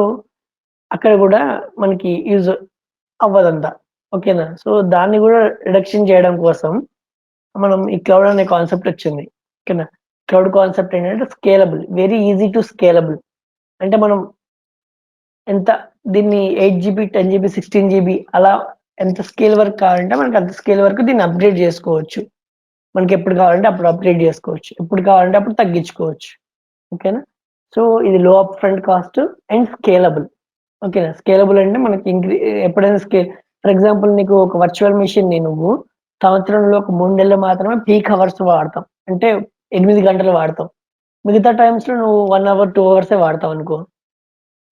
అక్కడ కూడా మనకి యూజ్ అవ్వదంతా. ఓకేనా. సో దాన్ని కూడా రిడక్షన్ చేయడం కోసం మనం ఈ క్లౌడ్ అనే కాన్సెప్ట్ వచ్చింది. ఓకేనా. క్లౌడ్ కాన్సెప్ట్ ఏంటంటే scalable, very easy to scalable. అంటే మనం ఎంత దీన్ని 8 GB 10 GB 16 GB అలా ఎంత స్కేల్ వరకు కావాలంటే మనకి అంత స్కేల్ వరకు దీన్ని అప్గ్రేడ్ చేసుకోవచ్చు. మనకి ఎప్పుడు కావాలంటే అప్పుడు అప్గ్రేడ్ చేసుకోవచ్చు, ఎప్పుడు కావాలంటే అప్పుడు తగ్గించుకోవచ్చు. ఓకేనా. సో ఇది లో up front cost and scalable. ఓకేనా. స్కేలబుల్ అంటే మనకి ఎప్పుడైనా ఫర్ ఎగ్జాంపుల్ నీకు ఒక వర్చువల్ మెషిన్ ని నువ్వు సంవత్సరంలో ఒక 3 నెలలు మాత్రమే పీక్ అవర్స్ వాడతాం, అంటే 8 గంటలు వాడతాం. మిగతా టైమ్స్ లో నువ్వు 1 అవర్ 2 అవర్సే వాడతావు అనుకో.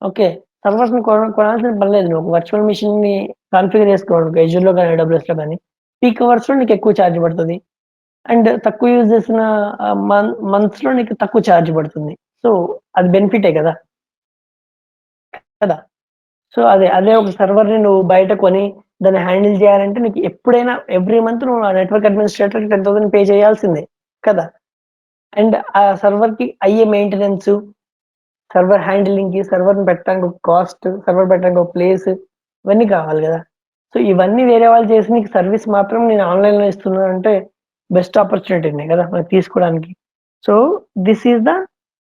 ఓకే. సర్వర్స్ ని కొనాల్సిన పని లేదు. నువ్వు వర్చువల్ మెషిన్ ని కాన్ఫిగర్ చేసుకోవడానికి Azure లో కానీ AWS లో కానీ పీక్ అవర్స్ లో నీకు ఎక్కువ ఛార్జ్ పడుతుంది. అండ్ తక్కువ యూజ్ చేసిన మంత్స్ లో నీకు తక్కువ ఛార్జ్ పడుతుంది. సో అది బెనిఫిటే కదా కదా. సో అదే ఒక సర్వర్ ని నువ్వు బయట కొని దాన్ని హ్యాండిల్ చేయాలంటే నీకు ఎప్పుడైనా ఎవ్రీ మంత్ నువ్వు ఆ నెట్వర్క్ అడ్మినిస్ట్రేటర్ 10,000 పే చేయాల్సిందే కదా. అండ్ ఆ సర్వర్ కి అయ్యే మెయింటెనెన్స్, సర్వర్ హ్యాండిలింగ్ కి, సర్వర్ పెట్టడానికి ఒక కాస్ట్, సర్వర్ పెట్టడానికి ఒక ప్లేస్, ఇవన్నీ కావాలి కదా. సో ఇవన్నీ వేరే వాళ్ళు చేసి నీకు సర్వీస్ మాత్రం నేను ఆన్లైన్ లో ఇస్తున్నాను అంటే బెస్ట్ ఆపర్చునిటీనే కదా మనకి తీసుకోవడానికి. So this is the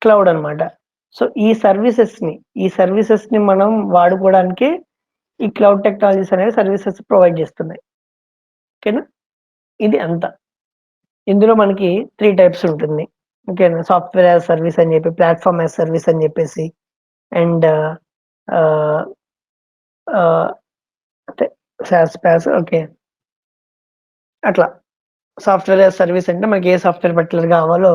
cloud అన్నమాట. సో ఈ సర్వీసెస్ ని మనం వాడుకోవడానికి ఈ క్లౌడ్ టెక్నాలజీస్ అనేవి సర్వీసెస్ ప్రొవైడ్ చేస్తున్నాయి. ఓకేనా. ఇది అంతా. ఇందులో మనకి 3 టైప్స్ ఉంటుంది. ఓకేనా. సాఫ్ట్వేర్ యాజ్ సర్వీస్ అని చెప్పి, ప్లాట్ఫామ్ యాజ్ సర్వీస్ అని చెప్పేసి, అండ్ అంటే SaaS. ఓకే. అట్లా సాఫ్ట్వేర్ యాజ్ సర్వీస్ అంటే మనకి ఏ సాఫ్ట్వేర్ పర్టికులర్ కావాలో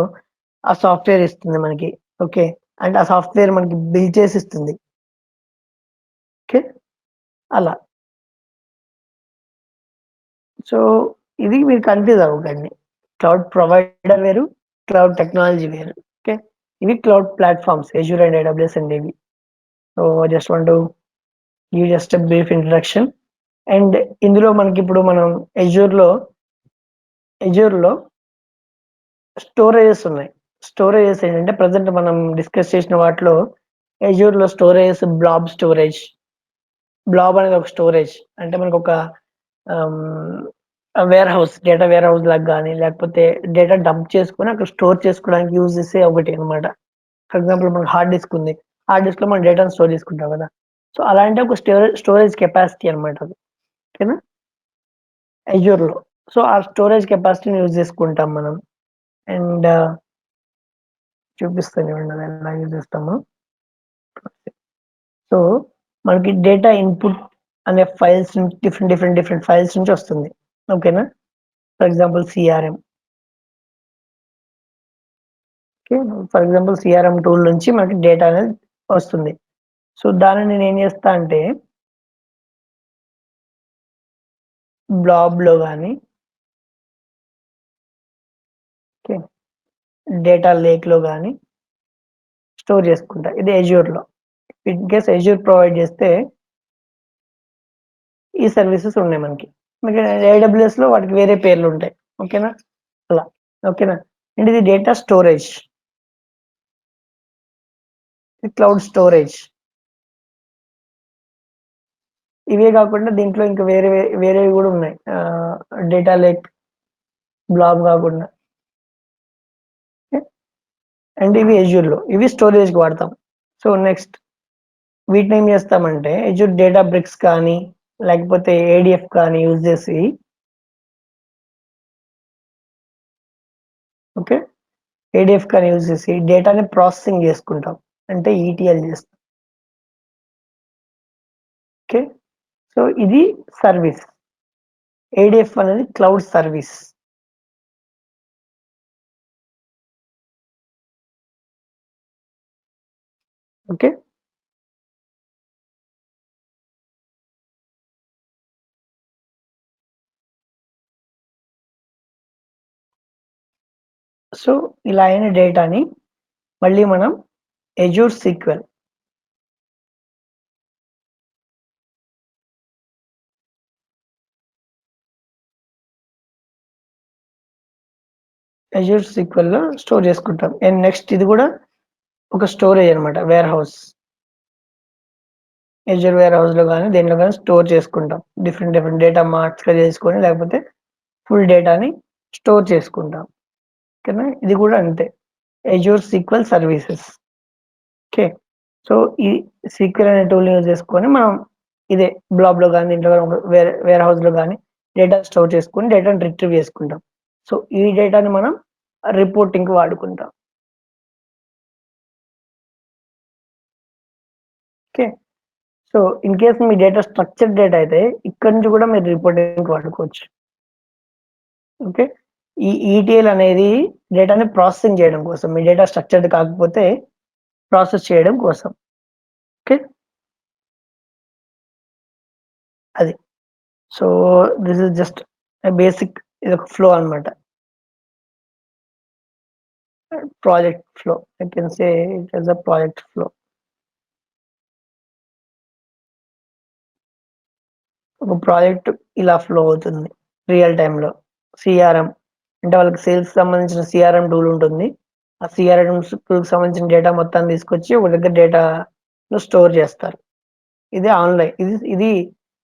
ఆ సాఫ్ట్వేర్ ఇస్తుంది మనకి. ఓకే. అంటే ఆ సాఫ్ట్వేర్ మనకి బిల్డ్ చేసి ఇస్తుంది. ఓకే. అలా. సో ఇది మీరు కన్ఫ్యూజ్ అవ్వకండి. క్లౌడ్ ప్రొవైడర్ వేరు, క్లౌడ్ టెక్నాలజీ వేరు. ఓకే. ఇవి cloud platforms Azure and AWS and ఇవి. So just want to give just a brief introduction. And ఇందులో మనకి ఇప్పుడు మనం Azure లో స్టోరేజెస్ ఉన్నాయి. స్టోరేజెస్ ఏంటంటే ప్రజెంట్ మనం డిస్కస్ చేసిన వాటిలో Azure లో స్టోరేజెస్ బ్లాబ్ అనేది ఒక స్టోరేజ్. అంటే మనకు ఒక డేటా వేర్ హౌస్ లాగా కానీ, లేకపోతే డేటా డంప్ చేసుకొని అక్కడ స్టోర్ చేసుకోవడానికి యూజ్ చేసే ఒకటి అనమాట. ఫర్ ఎగ్జాంపుల్ మనకు హార్డ్ డిస్క్ ఉంది, హార్డ్ డిస్క్ లో మనం డేటాను స్టోర్ చేసుకుంటాం కదా. సో అలాంటి ఒక స్టోరేజ్ కెపాసిటీ అనమాట అది. ఓకేనా. Azure లో. సో ఆ స్టోరేజ్ కెపాసిటీని యూజ్ చేసుకుంటాం మనం. అండ్ చూపిస్తాను చూడండి అది ఎలా యూజ్ చేస్తాము. సో మనకి డేటా ఇన్పుట్ అనే ఫైల్స్ నుంచి డిఫరెంట్ ఫైల్స్ నుంచి వస్తుంది. ఓకేనా. For example CRM. Okay. For example CRM tool నుంచి మనకి డేటా అనేది వస్తుంది. సో దాన్ని నేను ఏం చేస్తా అంటే బ్లాబ్ లో కానీ, ఓకే. డేటా లేక్‌లో గాని స్టోర్ చేసుకుంటా. ఇది అజూర్‌లో. ఇన్ కేస్ అజూర్ ప్రొవైడ్ చేస్తే ఈ సర్వీసెస్ ఉన్నాయి మనకి. మనకి ఏడబ్ల్యూఎస్‌లో వాటికి వేరే పేర్లుంటాయి. ఓకేనా? అలా. ఓకేనా? అండ్ ఇది డేటా స్టోరేజ్. Cloud storage. ఇవే కాకుండా దీంట్లో ఇంకా వేరేవి కూడా ఉన్నాయి. డేటా లేక్, బ్లాబ్ కాకుండా. అండ్ ఇవి అజూర్‌లో. ఇవి స్టోరేజ్‌కి వాడతాం. సో నెక్స్ట్ వీటిని ఏం చేస్తామంటే అజూర్ డేటా బ్రిక్స్ కానీ లేకపోతే ఏడీఎఫ్ కానీ యూజ్ చేసి ఓకే. ఏడీఎఫ్ కానీ యూజ్ చేసి డేటాని ప్రాసెసింగ్ చేసుకుంటాం. అంటే ఈటీఎల్ చేస్తాం. ఓకే. సో ఇది సర్వీస్. ఏడీఎఫ్ అనేది క్లౌడ్ సర్వీస్. ఓకే. సో ఇలా అయిన డేటాని మళ్ళీ మనం అజూర్ సీక్వెల్ అజూర్ సీక్వెల్‌లో స్టోర్ చేసుకుంటాం. అండ్ నెక్స్ట్ ఇది కూడా ఒక స్టోరేజ్ అన్నమాట. Wear house. అజూర్ వేర్ హౌస్‌లో గాని దేంట్లో గాని స్టోర్ చేసుకుంటాం. డిఫరెంట్ డేటా మార్ట్స్‌గా చేసుకొని లేకపోతే ఫుల్ డేటాని స్టోర్ చేసుకుంటాం. ఓకేనా? ఇది కూడా అంతే. Azure sequel services. Okay. So ఈ సీక్వెల్ అనే టూల్‌ని యూజ్ చేసుకొని మనం ఇదే బ్లాబ్‌లో గాని దీంట్లో గాని వేర్ హౌస్‌లో గాని డేటా స్టోర్ చేసుకొని డేటాని రిట్రీవ్ చేసుకుంటాం. సో ఈ డేటాని మనం రిపోర్టింగ్‌కి వాడుకుంటాం. Okay. So in case me data structured data అయితే ఇక్కడి నుంచి కూడా మీరు రిపోర్టింగ్‌కి వాడుకోవచ్చు. ఓకే. ఈ ఈటీఎల్ అనేది డేటాని ప్రాసెసింగ్ చేయడం కోసం. మీ డేటా స్ట్రక్చర్డ్ కాకపోతే ప్రాసెస్ చేయడం కోసం. ఓకే. అది. So this is just basic ఇదొక ఫ్లో అన్నమాట. Project flow. I can say it is a project flow. ఒక ప్రాజెక్ట్ ఇలా ఫ్లో అవుతుంది రియల్ టైమ్‌లో. సీఆర్ఎం అంటే వాళ్ళకి సేల్స్ సంబంధించిన సీఆర్ఎం టూల్ ఉంటుంది. ఆ సీఆర్ఎం టూల్‌కి సంబంధించిన డేటా మొత్తాన్ని తీసుకొచ్చి ఒక దగ్గర డేటాను స్టోర్ చేస్తారు. ఇది ఆన్‌లైన్. ఇది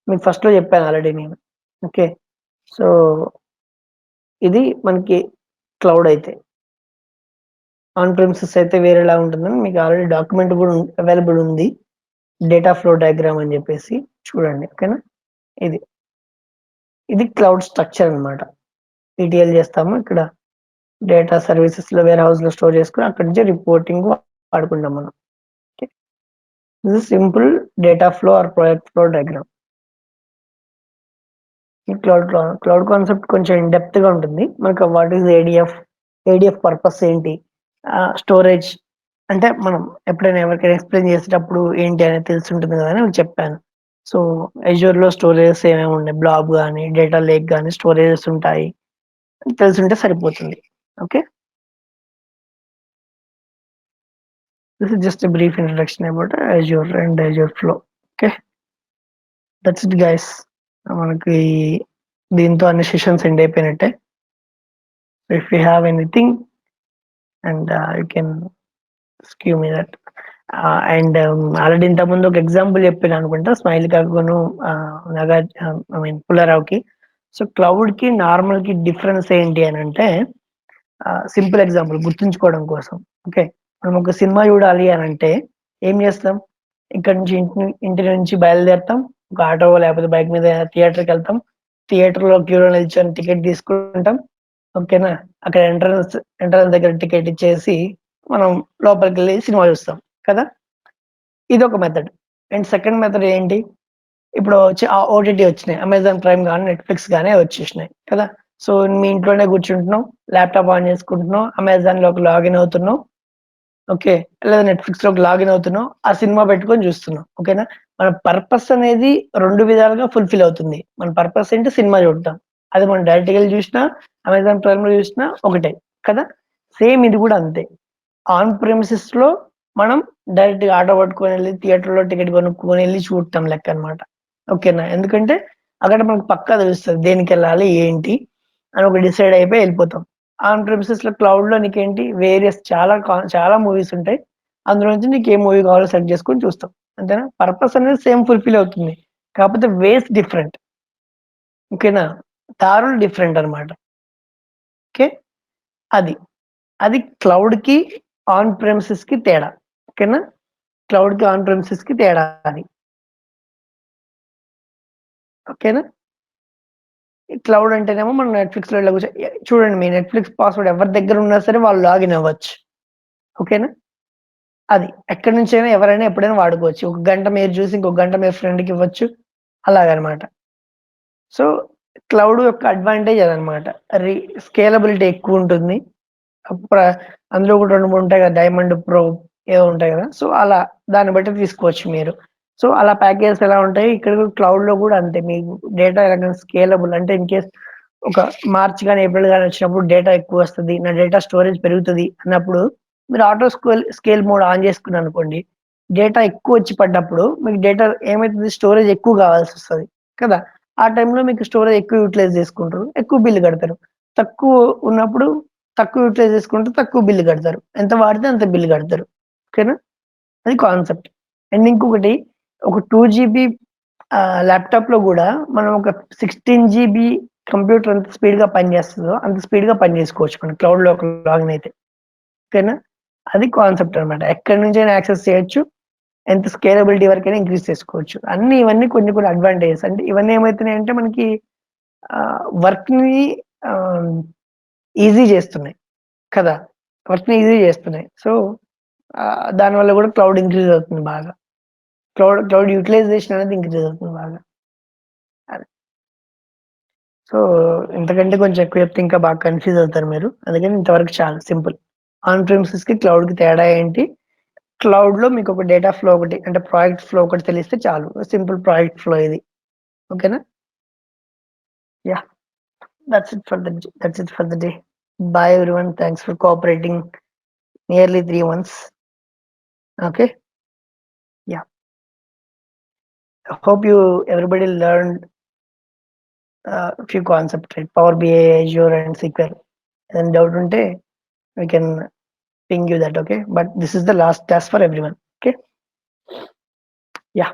మీకు ఫస్ట్‌లో చెప్పాను ఆల్రెడీ నేను. ఓకే. సో ఇది మనకి క్లౌడ్ అయితే. ఆన్ ప్రిమిసెస్ అయితే వేరేలా ఉంటుందని మీకు ఆల్రెడీ డాక్యుమెంట్ కూడా అవైలబుల్ ఉంది. డేటా ఫ్లో డయాగ్రామ్ అని చెప్పేసి చూడండి. ఓకేనా? ఇది. ఇది క్లౌడ్ స్ట్రక్చర్ అన్నమాట. ఈటీఎల్ చేస్తాము. ఇక్కడ డేటా సర్వీసెస్‌లో వేర్ హౌస్‌లో స్టోర్ చేసుకొని అక్కడి నుంచి రిపోర్టింగ్ వాడుకుంటాం మనం. Okay. This is simple data flow are project flow diagram. ఈ క్లౌడ్ కాన్సెప్ట్ కొంచెం ఇన్ డెప్త్‌గా ఉంటుంది. మనకు what is ADF? ADF purpose ఏంటి? స్టోరేజ్ అంటే మనం ఎప్పుడైనా ఎవరికైనా ఎక్స్‌ప్లెయిన్ చేసేటప్పుడు ఏంటి అనేది తెలిసుంటుంది కదా అని చెప్పాను. సో అజూర్‌లో స్టోరేజెస్ ఏమేమి ఉన్నాయి? బ్లాబ్ గాని, డేటా లేక్ గాని స్టోరేజెస్ ఉంటాయి. తెలిసుంటే సరిపోతుంది. Okay. This is just a brief introduction about Azure and Azure Flow. Okay, that's it, guys. మనకి దీంతో అన్ని సెషన్స్ ఎండ్ అయిపోయినట్టే. If you have anything and you can give me that. And already ఇంతకుముందు ఒక example చెప్పాను అనుకుంటా smile కాకును I mean పుల్లారావుకి. సో క్లౌడ్‌కి నార్మల్‌కి డిఫరెన్స్ ఏంటి అని అంటే సింపుల్ ఎగ్జాంపుల్ గుర్తుంచుకోవడం కోసం. ఓకే. మనం ఒక సినిమా చూడాలి అని అంటే ఏం చేస్తాం? ఇక్కడ నుంచి ఇంటి నుంచి బయలుదేరుతాం. ఒక ఆటో లేకపోతే బైక్ మీద థియేటర్‌కి వెళ్తాం. థియేటర్‌లో క్యూలో నిల్చొని టికెట్ తీసుకుంటాం. ఓకేనా? అక్కడ ఎంట్రన్స్ దగ్గర టికెట్ ఇచ్చేసి మనం లోపలికెళ్ళి సినిమా చూస్తాం కదా! ఇదొక మెథడ్. అండ్ సెకండ్ మెథడ్ ఏంటి? ఇప్పుడు వచ్చి ఓటీటీ వచ్చినాయి. అమెజాన్ ప్రైమ్ గాని, నెట్‌ఫ్లిక్స్ గాని వచ్చేసినాయి కదా! సో మీ ఇంట్లోనే కూర్చుంటున్నాం. ల్యాప్‌టాప్ ఆన్ చేసుకుంటున్నాం. అమెజాన్‌లోకి లాగిన్ అవుతున్నాం. ఓకే. లేదా నెట్‌ఫ్లిక్స్‌లోకి లాగిన్ అవుతున్నాం. ఆ సినిమా పెట్టుకొని చూస్తున్నాం. ఓకేనా? మన పర్పస్ అనేది 2 విధాలుగా ఫుల్‌ఫిల్ అవుతుంది. మన పర్పస్ ఏంటి? సినిమా చూడటం. అది మనం డైరెక్ట్‌గా ఎళ్లి చూసినా, అమెజాన్ ప్రైమ్‌లో చూసినా ఒకటే. కదా. సేమ్ ఇది కూడా అంతే. ఆన్ ప్రెమిసెస్ లో మనం డైరెక్ట్ గా ఆటో పట్టుకొని వెళ్ళి థియేటర్ లో టికెట్ కొనుక్కొని వెళ్ళి చూడటం లెక్క అనమాట. ఓకేనా, ఎందుకంటే అక్కడ మనకు పక్కా తెలుస్తుంది దేనికి వెళ్ళాలి ఏంటి అని ఒక డిసైడ్ అయిపోయి వెళ్ళిపోతాం. ఆన్ ప్రెమిసెస్ లో క్లౌడ్ లో నీకేంటి వేరియస్ చాలా మూవీస్ ఉంటాయి, అందులో నుంచి నీకు ఏ మూవీ కావాలో సెలెక్ట్ చేసుకొని చూస్తాం అంతేనా. పర్పస్ అనేది సేమ్ ఫుల్ఫిల్ అవుతుంది, కాకపోతే వేస్ డిఫరెంట్. ఓకేనా, దారులు డిఫరెంట్ అనమాట. ఓకే, అది అది క్లౌడ్ కి ఆన్ ప్రెమిసెస్ కి తేడా. ఓకేనా, క్లౌడ్ కి ఆన్ ప్రెమిసెస్ కి తేడా అది. ఓకేనా, క్లౌడ్ అంటేనేమో మనం నెట్ఫ్లిక్స్ లో చూడండి, మీ నెట్ఫ్లిక్స్ పాస్వర్డ్ ఎవరి దగ్గర ఉన్నా సరే వాళ్ళు లాగిన్ అవ్వచ్చు. ఓకేనా, అది ఎక్కడి నుంచైనా ఎవరైనా ఎప్పుడైనా వాడుకోవచ్చు. ఒక గంట మీరు చూసి ఇంకొక గంట మీ ఫ్రెండ్కి ఇవ్వచ్చు, అలాగనమాట. సో క్లౌడ్ యొక్క అడ్వాంటేజ్ అదనమాట. స్కేలబిలిటీ ఎక్కువ ఉంటుంది. అందులో కూడా 2-3 ఉంటాయి కదా, డైమండ్ ప్రో ఏవో ఉంటాయి కదా. సో అలా దాన్ని బట్టి తీసుకోవచ్చు మీరు. సో అలా ప్యాకేజెస్ ఎలా ఉంటాయి ఇక్కడ క్లౌడ్ లో కూడా అంతే. మీకు డేటా ఎలాగ స్కేలబుల్ అంటే ఇన్ కేస్ ఒక మార్చ్ కానీ ఏప్రిల్ కానీ వచ్చినప్పుడు డేటా ఎక్కువ వస్తుంది, నా డేటా స్టోరేజ్ పెరుగుతుంది అన్నప్పుడు మీరు ఆటో స్కేల్ మోడ్ ఆన్ చేసుకున్నారు అనుకోండి, డేటా ఎక్కువ వచ్చి పడ్డప్పుడు మీకు డేటా ఏమైతుంది, స్టోరేజ్ ఎక్కువ కావాల్సి వస్తుంది కదా. ఆ టైంలో మీకు స్టోరేజ్ ఎక్కువ యూటిలైజ్ చేసుకుంటారు, ఎక్కువ బిల్లు కడతారు. తక్కువ ఉన్నప్పుడు తక్కువ యూటిలైజ్ చేసుకుంటే తక్కువ బిల్లు కడతారు, ఎంత వాడితే అంత బిల్లు కడతారు. ఓకేనా, అది కాన్సెప్ట్. అండ్ ఇంకొకటి, ఒక 2 GB ల్యాప్టాప్ లో కూడా మనం ఒక 16 GB కంప్యూటర్ ఎంత స్పీడ్ గా పనిచేస్తుందో అంత స్పీడ్ గా పని చేసుకోవచ్చు మనం క్లౌడ్ లో లాగిన్ అయితే. ఓకేనా, అది కాన్సెప్ట్ అనమాట. ఎక్కడి నుంచైనా యాక్సెస్ చేయొచ్చు, ఎంత స్కేలబిలిటీ వరకైనా ఇంక్రీజ్ చేసుకోవచ్చు. ఇవన్నీ కొన్ని కొన్ని అడ్వాంటేజెస్. అంటే ఇవన్నీ ఏమవుతున్నాయి అంటే మనకి వర్క్ ని ఈజీ చేస్తున్నాయి కదా, వర్క్ ని ఈజీ చేస్తున్నాయి. సో దానివల్ల కూడా క్లౌడ్ ఇంక్రీజ్ అవుతుంది బాగా, క్లౌడ్ యూటిలైజేషన్ అనేది ఇంక్రీజ్ అవుతుంది బాగా. సో ఇంతకంటే కొంచెం ఎక్కువ చెప్తే ఇంకా బాగా కన్ఫ్యూజ్ అవుతారు మీరు, అందుకని ఇంతవరకు చాలా సింపుల్. ఆన్ ప్రిమిసెస్ కి క్లౌడ్ కి తేడా ఏంటి, క్లౌడ్ లో మీకు ఒక డేటా ఫ్లో ఒకటి అంటే ప్రాజెక్ట్ ఫ్లో ఒకటి తెలిస్తే చాలు, సింపుల్ ప్రాజెక్ట్ ఫ్లో ఇది. ఓకేనా, yeah, that's it for the day. Bye everyone, thanks for cooperating nearly 3 months. Okay, yeah, I hope everybody learned a few concepts, right? Power BI, Azure and SQL. And doubt unte we can ping you that. Okay, but this is the last task for everyone. Okay, yeah,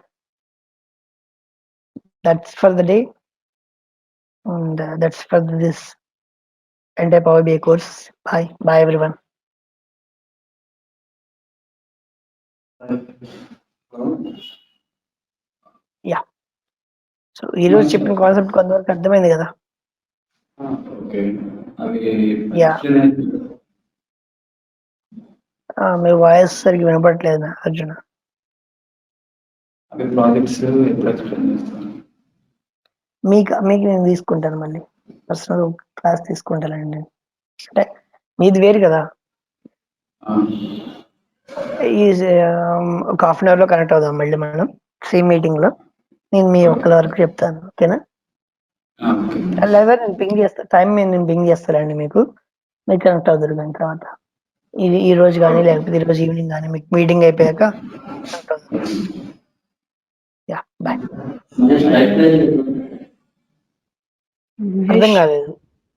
that's for the day, and that's for this entire Power BI course. Bye everyone. Yeah, so ఈరోజు చెప్పిన concept కొంతవరకు అర్థమైంది కదా. Yeah, మీ voice సరిగ్గా వినపడట్లేదు అర్జున. మీకు నేను తీసుకుంటాను, మళ్ళీ పర్సనల్ క్లాస్ తీసుకుంటానండి. అంటే మీది వేరు కదా, ఒక ½ లో కనెక్ట్ అవుదాం మళ్ళీ మనం సేమ్ మీటింగ్ లో. నేను మీ ఒక్కల వరకు చెప్తాను. ఓకేనా, లేదా నేను పింగ్ చేస్తాను, టైం నేను పింగ్ చేస్తానండి మీకు, మీరు కనెక్ట్ అవుతారు దాని తర్వాత. ఈ రోజు కానీ లేకపోతే ఈరోజు ఈవినింగ్ కానీ మీకు మీటింగ్ అయిపోయాక కనెక్ట్ అవుతాం. Yeah, bye. అర్థం కాలేదు.